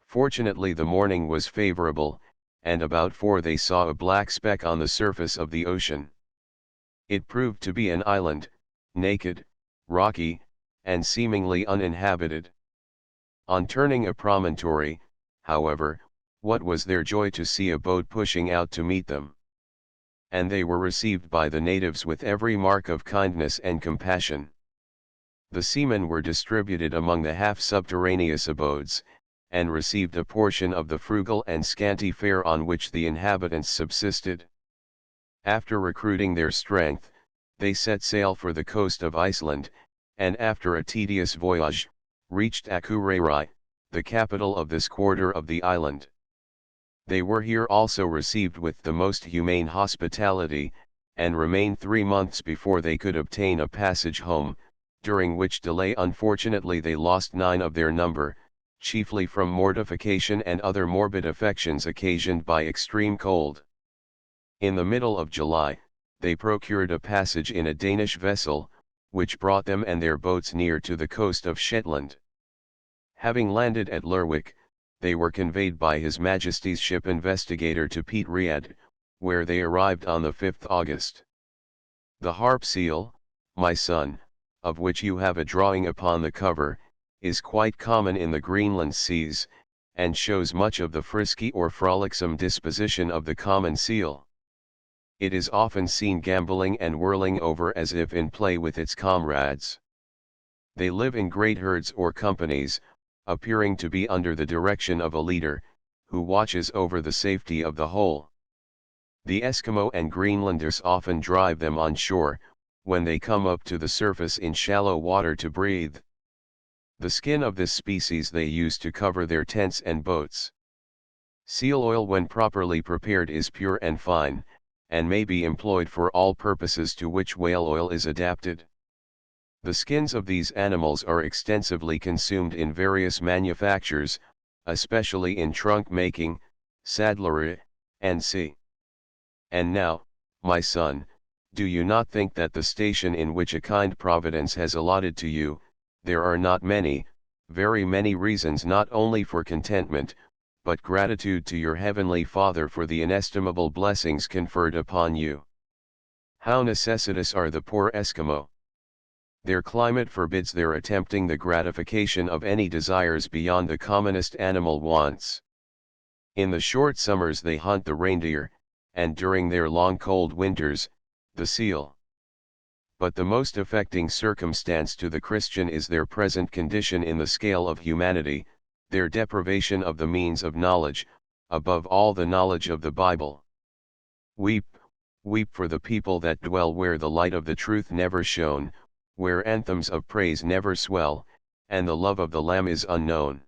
Fortunately the morning was favorable, and about 4 they saw a black speck on the surface of the ocean. It proved to be an island, naked, rocky, and seemingly uninhabited. On turning a promontory, however, what was their joy to see a boat pushing out to meet them. And they were received by the natives with every mark of kindness and compassion. The seamen were distributed among the half-subterraneous abodes, and received a portion of the frugal and scanty fare on which the inhabitants subsisted. After recruiting their strength, they set sail for the coast of Iceland, and after a tedious voyage, reached Akureyri, the capital of this quarter of the island. They were here also received with the most humane hospitality, and remained 3 months before they could obtain a passage home, during which delay unfortunately they lost 9 of their number, chiefly from mortification and other morbid affections occasioned by extreme cold. In the middle of July, they procured a passage in a Danish vessel, which brought them and their boats near to the coast of Shetland. Having landed at Lerwick, they were conveyed by His Majesty's ship Investigator to Pete Riad, where they arrived on the 5th August. The harp seal, my son, of which you have a drawing upon the cover, is quite common in the Greenland seas, and shows much of the frisky or frolicsome disposition of the common seal. It is often seen gambolling and whirling over as if in play with its comrades. They live in great herds or companies, appearing to be under the direction of a leader, who watches over the safety of the whole. The Eskimo and Greenlanders often drive them on shore, when they come up to the surface in shallow water to breathe. The skin of this species they use to cover their tents and boats. Seal oil when properly prepared is pure and fine, and may be employed for all purposes to which whale oil is adapted. The skins of these animals are extensively consumed in various manufactures, especially in trunk making, saddlery, &c. And now, my son, do you not think that the station in which a kind Providence has allotted to you, there are not many, very many reasons not only for contentment, but gratitude to your Heavenly Father for the inestimable blessings conferred upon you? How necessitous are the poor Eskimo! Their climate forbids their attempting the gratification of any desires beyond the commonest animal wants. In the short summers they hunt the reindeer, and during their long cold winters, the seal. But the most affecting circumstance to the Christian is their present condition in the scale of humanity, their deprivation of the means of knowledge, above all the knowledge of the Bible. Weep, weep for the people that dwell where the light of the truth never shone, where anthems of praise never swell, and the love of the Lamb is unknown.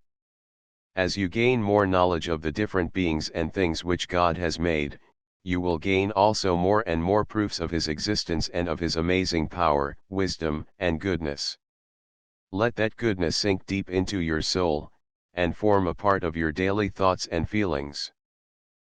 As you gain more knowledge of the different beings and things which God has made, you will gain also more and more proofs of His existence and of His amazing power, wisdom, and goodness. Let that goodness sink deep into your soul, and form a part of your daily thoughts and feelings.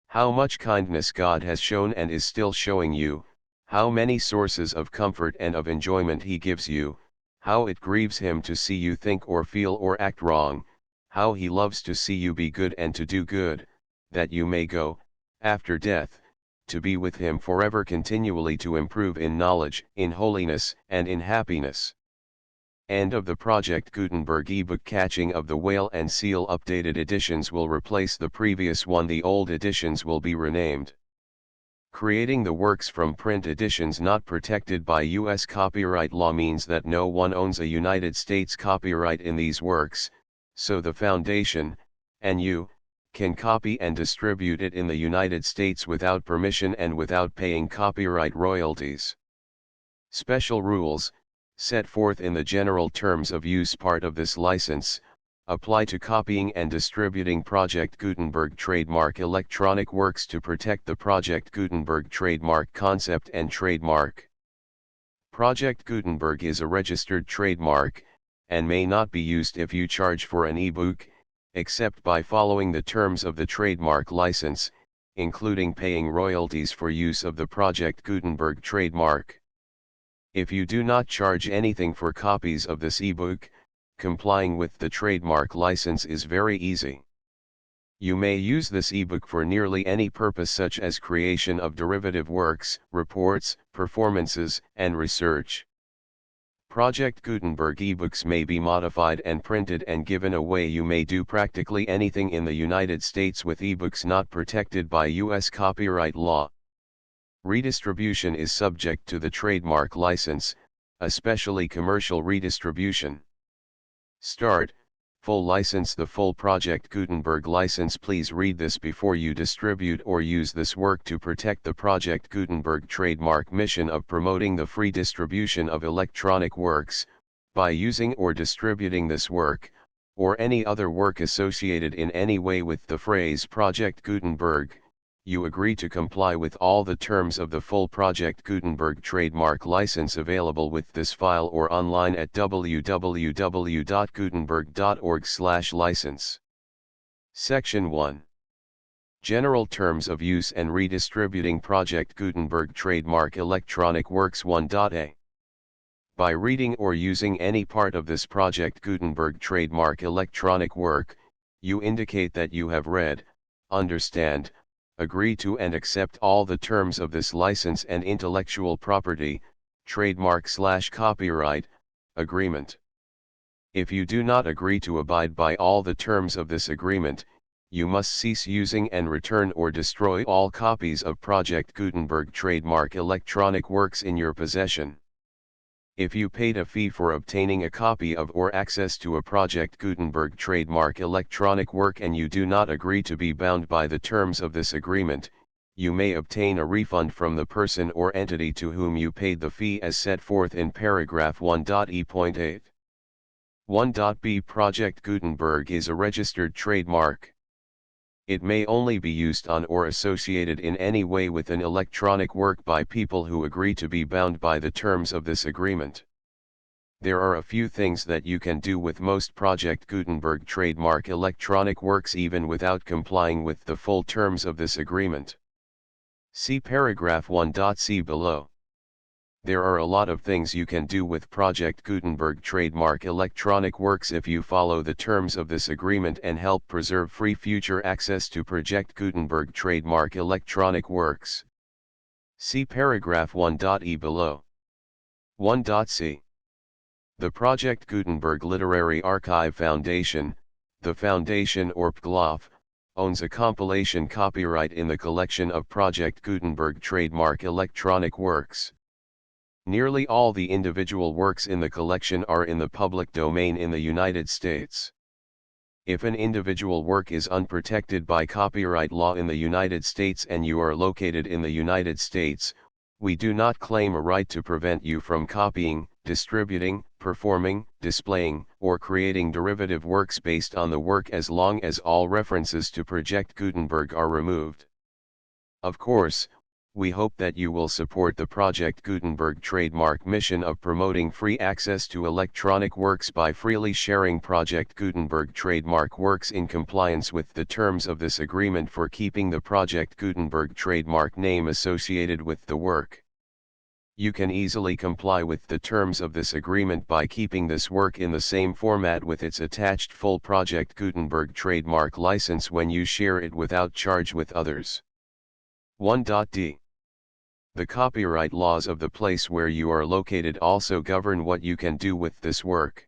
How much kindness God has shown and is still showing you, how many sources of comfort and of enjoyment He gives you, how it grieves Him to see you think or feel or act wrong, how He loves to see you be good and to do good, that you may go, after death, to be with Him forever, continually to improve in knowledge, in holiness, and in happiness. End of the Project Gutenberg ebook. Catching of the Whale and Seal. Updated editions will replace the previous one. The old editions will be renamed. Creating the works from print editions not protected by U.S. copyright law means that no one owns a United States copyright in these works, so the Foundation, and you, can copy and distribute it in the United States without permission and without paying copyright royalties. Special rules, set forth in the general terms of use part of this license, apply to copying and distributing Project Gutenberg trademark electronic works to protect the Project Gutenberg trademark concept and trademark. Project Gutenberg is a registered trademark, and may not be used if you charge for an ebook, except by following the terms of the trademark license, including paying royalties for use of the Project Gutenberg trademark. If you do not charge anything for copies of this ebook, complying with the trademark license is very easy. You may use this ebook for nearly any purpose, such as creation of derivative works, reports, performances, and research. Project Gutenberg ebooks may be modified and printed and given away. You may do practically anything in the United States with ebooks not protected by U.S. copyright law. Redistribution is subject to the trademark license, especially commercial redistribution. Start, full license. The full Project Gutenberg license. Please read this before you distribute or use this work to protect the Project Gutenberg trademark mission of promoting the free distribution of electronic works, by using or distributing this work, or any other work associated in any way with the phrase Project Gutenberg. You agree to comply with all the terms of the full Project Gutenberg trademark license available with this file or online at www.gutenberg.org/license. Section 1. General Terms of Use and Redistributing Project Gutenberg Trademark Electronic Works 1.a. By reading or using any part of this Project Gutenberg trademark electronic work, you indicate that you have read, understand, agree to and accept all the terms of this license and intellectual property, trademark/copyright, agreement. If you do not agree to abide by all the terms of this agreement, you must cease using and return or destroy all copies of Project Gutenberg trademark electronic works in your possession. If you paid a fee for obtaining a copy of or access to a Project Gutenberg trademark electronic work and you do not agree to be bound by the terms of this agreement, you may obtain a refund from the person or entity to whom you paid the fee as set forth in paragraph 1.e.8. 1.b. Project Gutenberg is a registered trademark. It may only be used on or associated in any way with an electronic work by people who agree to be bound by the terms of this agreement. There are a few things that you can do with most Project Gutenberg trademark electronic works even without complying with the full terms of this agreement. See paragraph 1.c below. There are a lot of things you can do with Project Gutenberg trademark electronic works if you follow the terms of this agreement and help preserve free future access to Project Gutenberg trademark electronic works. See paragraph 1.e below. 1.c. The Project Gutenberg Literary Archive Foundation, the foundation or PGLOF, owns a compilation copyright in the collection of Project Gutenberg trademark electronic works. Nearly all the individual works in the collection are in the public domain in the United States. If an individual work is unprotected by copyright law in the United States and you are located in the United States, we do not claim a right to prevent you from copying, distributing, performing, displaying, or creating derivative works based on the work as long as all references to Project Gutenberg are removed. Of course, we hope that you will support the Project Gutenberg trademark mission of promoting free access to electronic works by freely sharing Project Gutenberg trademark works in compliance with the terms of this agreement for keeping the Project Gutenberg trademark name associated with the work. You can easily comply with the terms of this agreement by keeping this work in the same format with its attached full Project Gutenberg trademark license when you share it without charge with others. 1.d. The copyright laws of the place where you are located also govern what you can do with this work.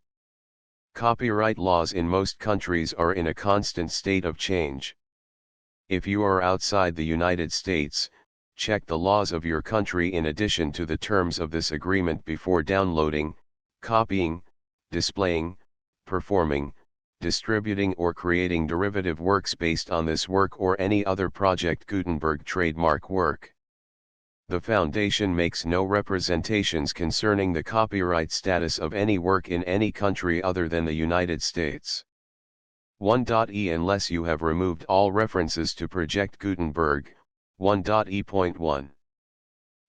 Copyright laws in most countries are in a constant state of change. If you are outside the United States, check the laws of your country in addition to the terms of this agreement before downloading, copying, displaying, performing, distributing or creating derivative works based on this work or any other Project Gutenberg trademark work. The Foundation makes no representations concerning the copyright status of any work in any country other than the United States. 1.e Unless you have removed all references to Project Gutenberg, 1.e.1.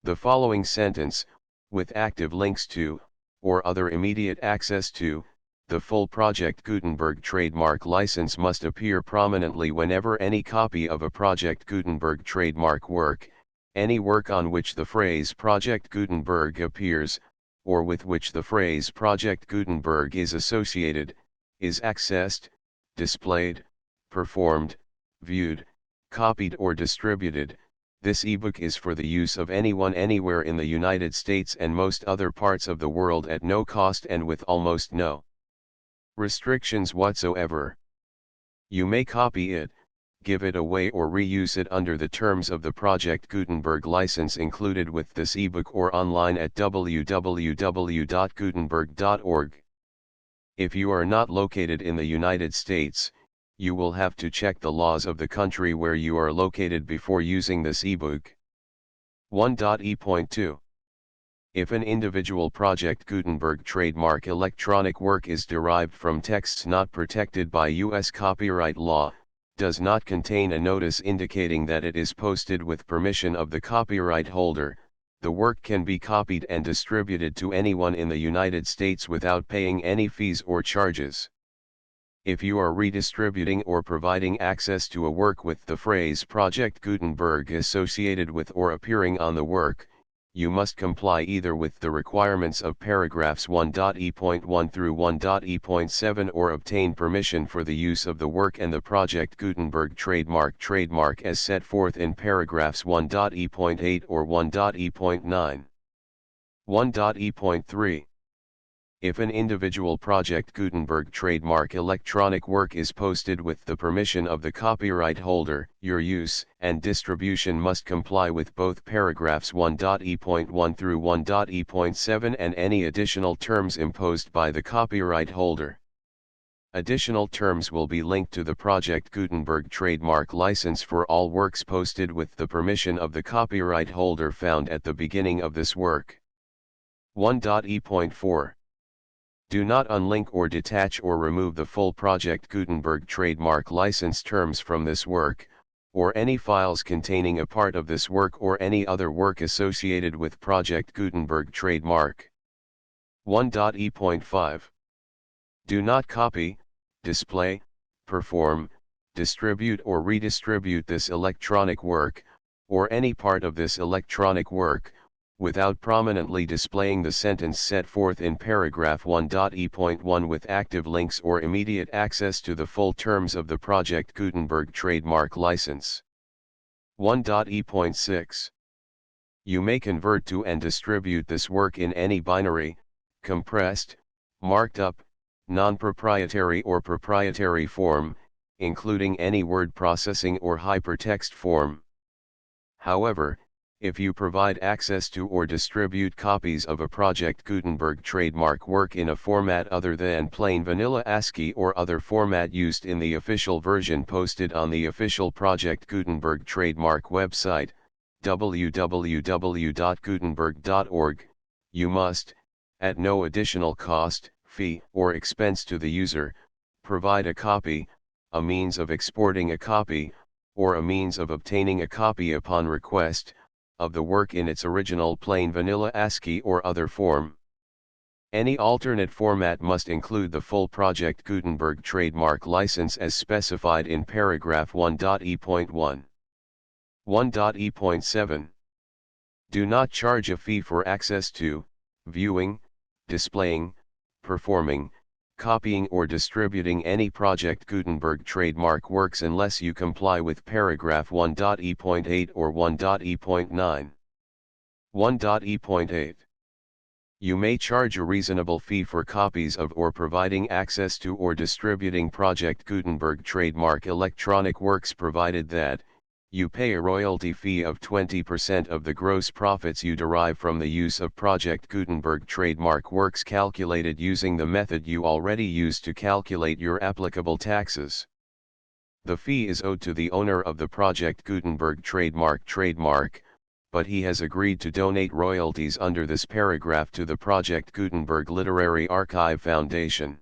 The following sentence, with active links to, or other immediate access to, the full Project Gutenberg trademark license must appear prominently whenever any copy of a Project Gutenberg trademark work, any work on which the phrase Project Gutenberg appears, or with which the phrase Project Gutenberg is associated, is accessed, displayed, performed, viewed, copied or distributed. This ebook is for the use of anyone anywhere in the United States and most other parts of the world at no cost and with almost no restrictions whatsoever. You may copy it, give it away or reuse it under the terms of the Project Gutenberg license included with this ebook or online at www.gutenberg.org. If you are not located in the United States, you will have to check the laws of the country where you are located before using this ebook. 1.e.2. If an individual Project Gutenberg trademark electronic work is derived from texts not protected by U.S. copyright law, does not contain a notice indicating that it is posted with permission of the copyright holder, the work can be copied and distributed to anyone in the United States without paying any fees or charges. If you are redistributing or providing access to a work with the phrase Project Gutenberg associated with or appearing on the work, you must comply either with the requirements of paragraphs 1.e.1 through 1.e.7 or obtain permission for the use of the work and the Project Gutenberg trademark as set forth in paragraphs 1.e.8 or 1.e.9. 1.e.3. If an individual Project Gutenberg trademark electronic work is posted with the permission of the copyright holder, your use and distribution must comply with both paragraphs 1.e.1 through 1.e.7 and any additional terms imposed by the copyright holder. Additional terms will be linked to the Project Gutenberg trademark license for all works posted with the permission of the copyright holder found at the beginning of this work. 1.e.4. Do not unlink or detach or remove the full Project Gutenberg trademark license terms from this work, or any files containing a part of this work or any other work associated with Project Gutenberg trademark. 1.e.5. Do not copy, display, perform, distribute or redistribute this electronic work, or any part of this electronic work, without prominently displaying the sentence set forth in paragraph 1.e.1 with active links or immediate access to the full terms of the Project Gutenberg trademark license. 1.e.6. You may convert to and distribute this work in any binary, compressed, marked up, non-proprietary or proprietary form, including any word processing or hypertext form. However, if you provide access to or distribute copies of a Project Gutenberg trademark work in a format other than plain vanilla ASCII or other format used in the official version posted on the official Project Gutenberg trademark website, www.gutenberg.org, you must, at no additional cost, fee, or expense to the user, provide a copy, a means of exporting a copy, or a means of obtaining a copy upon request, of the work in its original plain vanilla ASCII or other form. Any alternate format must include the full Project Gutenberg trademark license as specified in paragraph 1.e.1. 1.e.7. Do not charge a fee for access to, viewing, displaying, performing, copying or distributing any Project Gutenberg trademark works unless you comply with paragraph 1.e.8 or 1.e.9. 1.e.8. You may charge a reasonable fee for copies of or providing access to or distributing Project Gutenberg trademark electronic works provided that, you pay a royalty fee of 20% of the gross profits you derive from the use of Project Gutenberg trademark works calculated using the method you already use to calculate your applicable taxes. The fee is owed to the owner of the Project Gutenberg trademark, but he has agreed to donate royalties under this paragraph to the Project Gutenberg Literary Archive Foundation.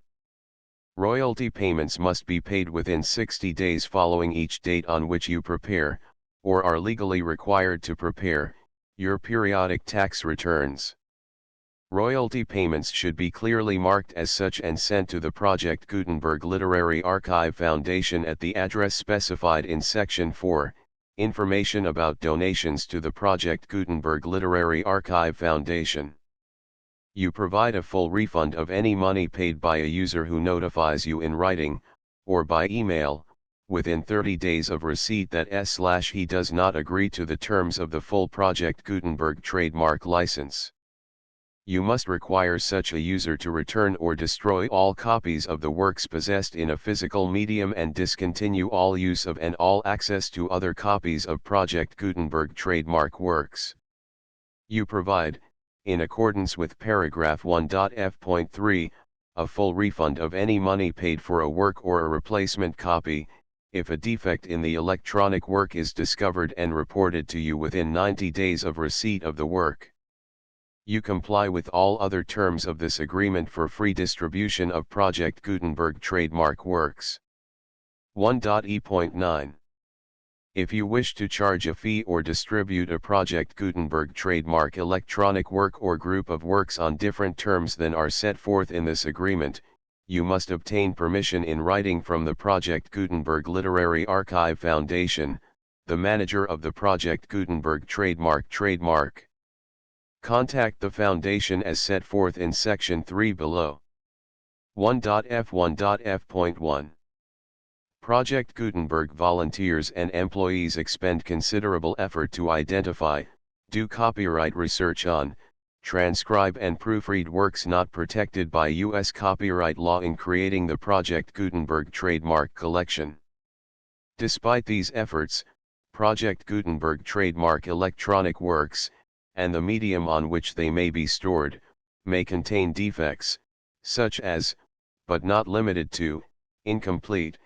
Royalty payments must be paid within 60 days following each date on which you prepare, or are legally required to prepare, your periodic tax returns. Royalty payments should be clearly marked as such and sent to the Project Gutenberg Literary Archive Foundation at the address specified in Section 4, Information about donations to the Project Gutenberg Literary Archive Foundation. You provide a full refund of any money paid by a user who notifies you in writing, or by email, within 30 days of receipt that he does not agree to the terms of the full Project Gutenberg trademark license. You must require such a user to return or destroy all copies of the works possessed in a physical medium and discontinue all use of and all access to other copies of Project Gutenberg trademark works. You provide, in accordance with paragraph 1.f.3, a full refund of any money paid for a work or a replacement copy, if a defect in the electronic work is discovered and reported to you within 90 days of receipt of the work. You comply with all other terms of this agreement for free distribution of Project Gutenberg trademark works. 1.e.9. If you wish to charge a fee or distribute a Project Gutenberg trademark electronic work or group of works on different terms than are set forth in this agreement, you must obtain permission in writing from the Project Gutenberg Literary Archive Foundation, the manager of the Project Gutenberg trademark. Contact the Foundation as set forth in Section 3 below. 1.f.1.f.1. Project Gutenberg volunteers and employees expend considerable effort to identify, do copyright research on, transcribe and proofread works not protected by U.S. copyright law in creating the Project Gutenberg trademark collection. Despite these efforts, Project Gutenberg trademark electronic works, and the medium on which they may be stored, may contain defects, such as, but not limited to, incomplete,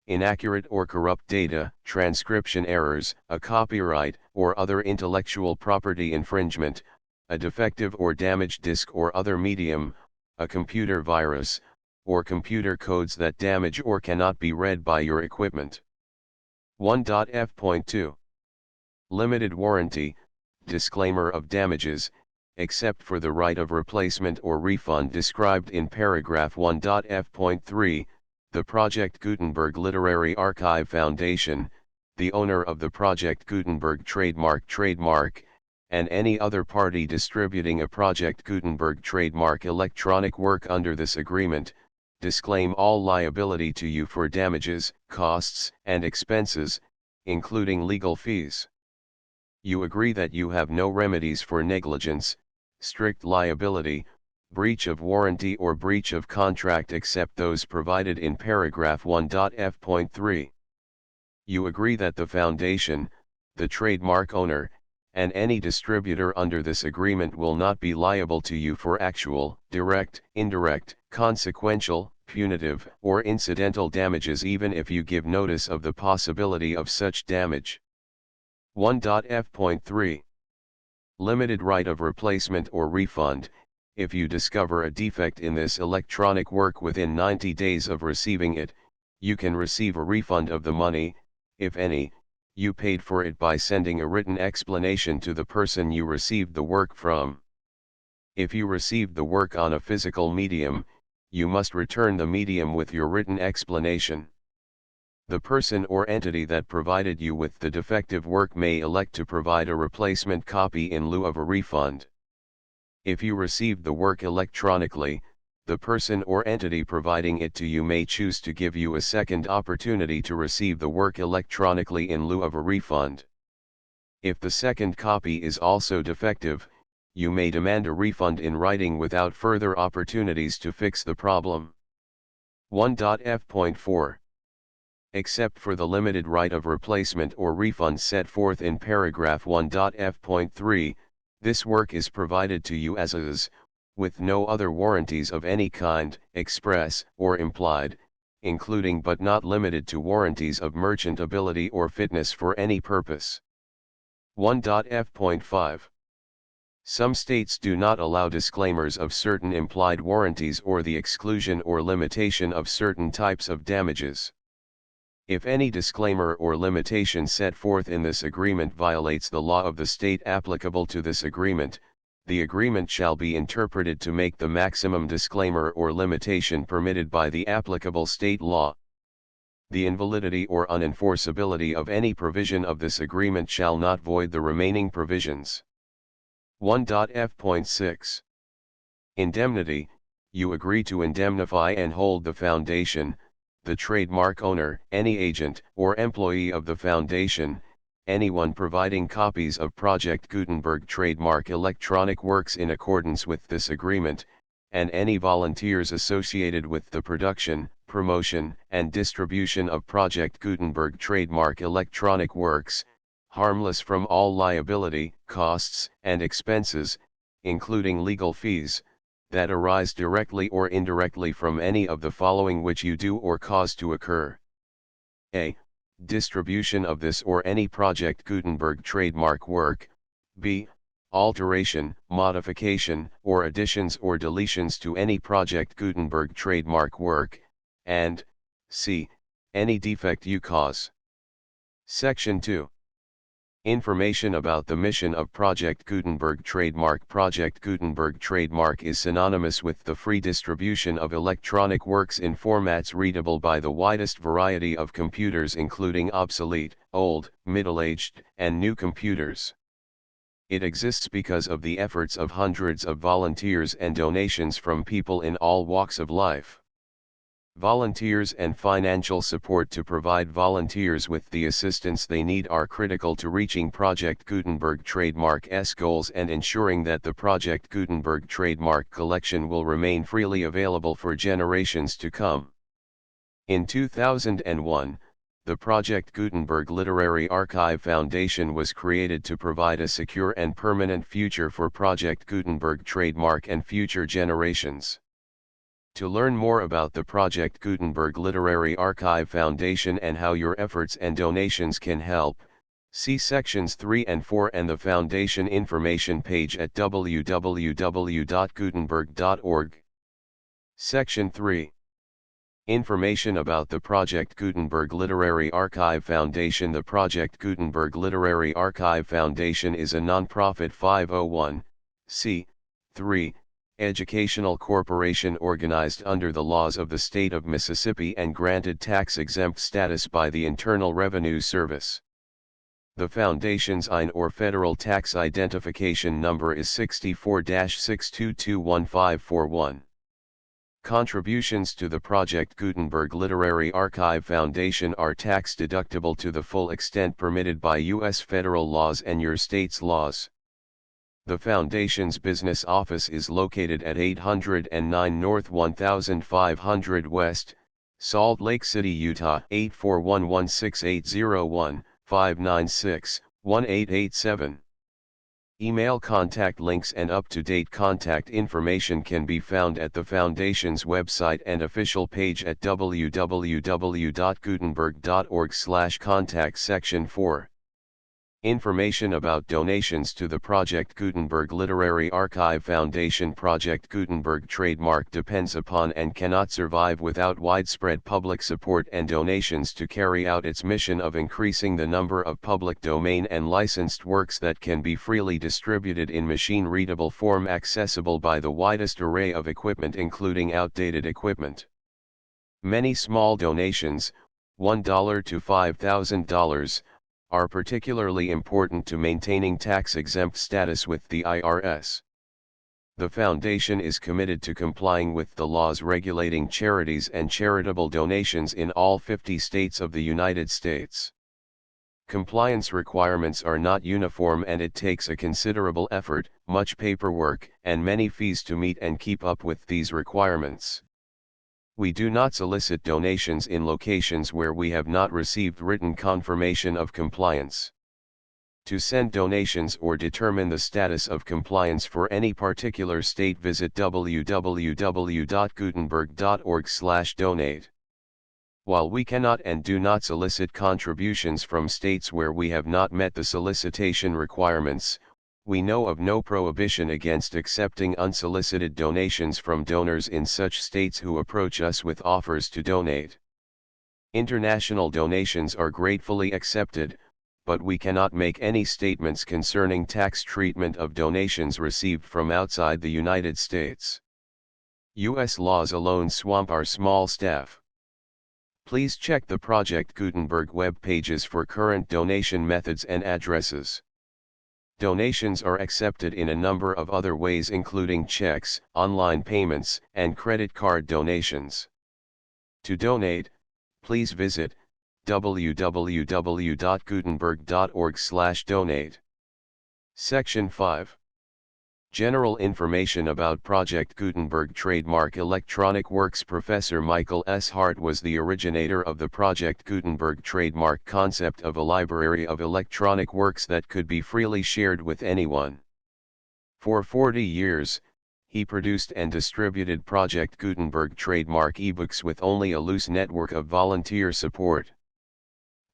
inaccurate or corrupt data, transcription errors, a copyright or other intellectual property infringement, a defective or damaged disk or other medium, a computer virus, or computer codes that damage or cannot be read by your equipment. 1.f.2. Limited warranty, disclaimer of damages, except for the right of replacement or refund described in paragraph 1.f.3, the Project Gutenberg Literary Archive Foundation, the owner of the Project Gutenberg trademark, and any other party distributing a Project Gutenberg trademark electronic work under this agreement, disclaim all liability to you for damages, costs, and expenses, including legal fees. You agree that you have no remedies for negligence, strict liability, breach of warranty or breach of contract except those provided in paragraph 1.f.3. You agree that the foundation, the trademark owner, and any distributor under this agreement will not be liable to you for actual, direct, indirect, consequential, punitive, or incidental damages even if you give notice of the possibility of such damage. 1.f.3. Limited right of replacement or refund. If you discover a defect in this electronic work within 90 days of receiving it, you can receive a refund of the money, if any, you paid for it by sending a written explanation to the person you received the work from. If you received the work on a physical medium, you must return the medium with your written explanation. The person or entity that provided you with the defective work may elect to provide a replacement copy in lieu of a refund. If you received the work electronically, the person or entity providing it to you may choose to give you a second opportunity to receive the work electronically in lieu of a refund. If the second copy is also defective, you may demand a refund in writing without further opportunities to fix the problem. 1.f.4. Except for the limited right of replacement or refund set forth in paragraph 1.f.3, this work is provided to you as is, with no other warranties of any kind, express or implied, including but not limited to warranties of merchantability or fitness for any purpose. 1.f.5. Some states do not allow disclaimers of certain implied warranties or the exclusion or limitation of certain types of damages. If any disclaimer or limitation set forth in this agreement violates the law of the state applicable to this agreement, the agreement shall be interpreted to make the maximum disclaimer or limitation permitted by the applicable state law. The invalidity or unenforceability of any provision of this agreement shall not void the remaining provisions. 1.f.6. Indemnity. You agree to indemnify and hold the foundation, the trademark owner, any agent or employee of the foundation, anyone providing copies of Project Gutenberg trademark electronic works in accordance with this agreement, and any volunteers associated with the production, promotion, and distribution of Project Gutenberg trademark electronic works, harmless from all liability, costs, and expenses, including legal fees, that arise directly or indirectly from any of the following which you do or cause to occur. A. Distribution of this or any Project Gutenberg trademark work. B. Alteration, modification, or additions or deletions to any Project Gutenberg trademark work, and C. Any defect you cause. Section 2. Information about the mission of Project Gutenberg trademark. Project Gutenberg trademark is synonymous with the free distribution of electronic works in formats readable by the widest variety of computers including obsolete, old, middle-aged, and new computers. It exists because of the efforts of hundreds of volunteers and donations from people in all walks of life. Volunteers and financial support to provide volunteers with the assistance they need are critical to reaching Project Gutenberg trademark's goals and ensuring that the Project Gutenberg trademark collection will remain freely available for generations to come. In 2001, the Project Gutenberg Literary Archive Foundation was created to provide a secure and permanent future for Project Gutenberg trademark and future generations. To learn more about the Project Gutenberg Literary Archive Foundation and how your efforts and donations can help, see sections 3 and 4 and the Foundation information page at www.gutenberg.org. Section 3. Information about the Project Gutenberg Literary Archive Foundation. The Project Gutenberg Literary Archive Foundation is a non-profit 501(c)(3) educational corporation organized under the laws of the state of Mississippi and granted tax-exempt status by the Internal Revenue Service. The Foundation's IN or Federal Tax Identification Number is 64-6221541. Contributions to the Project Gutenberg Literary Archive Foundation are tax-deductible to the full extent permitted by U.S. federal laws and your state's laws. The Foundation's business office is located at 809 North 1500 West, Salt Lake City, Utah 841-16801-596-1887. Email contact links and up-to-date contact information can be found at the Foundation's website and official page at www.gutenberg.org/contact section 4. Information about donations to the Project Gutenberg Literary Archive Foundation. Project Gutenberg trademark depends upon and cannot survive without widespread public support and donations to carry out its mission of increasing the number of public domain and licensed works that can be freely distributed in machine-readable form, accessible by the widest array of equipment including outdated equipment. Many small donations, $1 to $5,000, are particularly important to maintaining tax-exempt status with the IRS. The Foundation is committed to complying with the laws regulating charities and charitable donations in all 50 states of the United States. Compliance requirements are not uniform and it takes a considerable effort, much paperwork, and many fees to meet and keep up with these requirements. We do not solicit donations in locations where we have not received written confirmation of compliance. To send donations or determine the status of compliance for any particular state, visit www.gutenberg.org/donate. While we cannot and do not solicit contributions from states where we have not met the solicitation requirements, we know of no prohibition against accepting unsolicited donations from donors in such states who approach us with offers to donate. International donations are gratefully accepted, but we cannot make any statements concerning tax treatment of donations received from outside the United States. U.S. laws alone swamp our small staff. Please check the Project Gutenberg web pages for current donation methods and addresses. Donations are accepted in a number of other ways, including checks, online payments, and credit card donations. To donate, please visit www.gutenberg.org/donate. Section 5. General information about Project Gutenberg trademark electronic works. Professor Michael S. Hart was the originator of the Project Gutenberg trademark concept of a library of electronic works that could be freely shared with anyone. For 40 years, he produced and distributed Project Gutenberg trademark ebooks with only a loose network of volunteer support.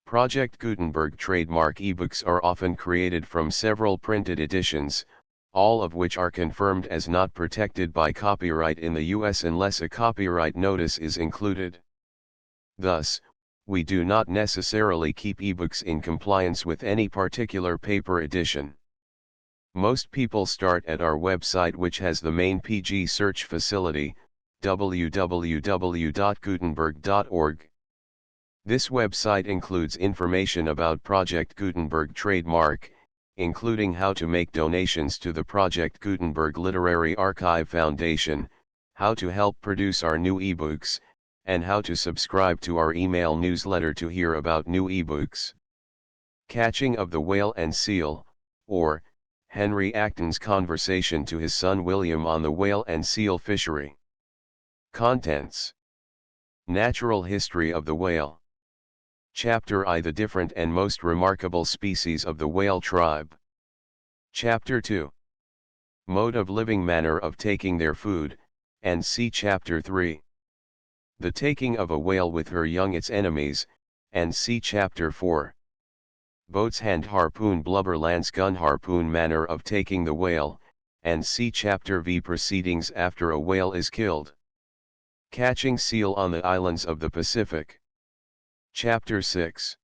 Project Gutenberg trademark ebooks are often created from several printed editions, all of which are confirmed as not protected by copyright in the U.S. unless a copyright notice is included. Thus, we do not necessarily keep ebooks in compliance with any particular paper edition. Most people start at our website, which has the main PG search facility, www.gutenberg.org. This website includes information about Project Gutenberg trademark, including how to make donations to the Project Gutenberg Literary Archive Foundation, how to help produce our new ebooks, and how to subscribe to our email newsletter to hear about new ebooks. Catching of the Whale and Seal, or Henry Acton's conversation to his son William on the whale and seal fishery. Contents: Natural history of the whale. Chapter I: The different and most remarkable species of the whale tribe. Chapter 2: Mode of living, manner of taking their food, and see Chapter 3: The taking of a whale with her young, its enemies, and see Chapter 4: Boat's hand harpoon, blubber, lance gun harpoon, manner of taking the whale, and see Chapter V: Proceedings after a whale is killed. Catching seal on the islands of the Pacific. Chapter 6: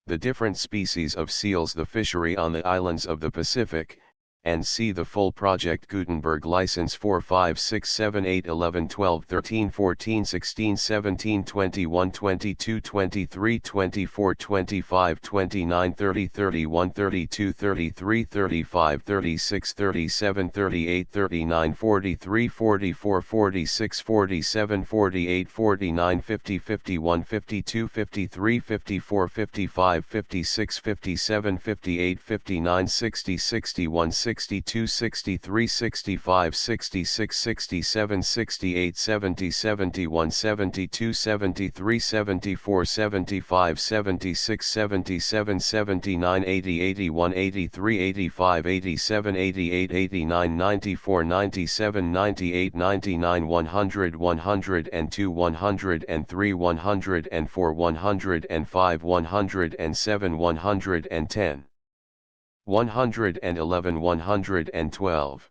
The different species of seals, the fishery on the islands of the Pacific, and see the full Project Gutenberg license 4, 5, 6, 7, 8, 11, 12, 13, 14, 16, 17, 21, 22, 23, 24, 25, 29, 30, 31, 32, 33, 35, 36, 37, 38, 39, 43, 44, 46, 47, 48, 49, 50, 51, 52, 53, 54, 55, 56, 57, 58, 59, 60, 61, 62 63 65 66 67 68 70 71 72 73 74 75 76 77 79 80 81 83 85 87 88 89 94 97 98 99 100 102 103 104 105 107 110 111 112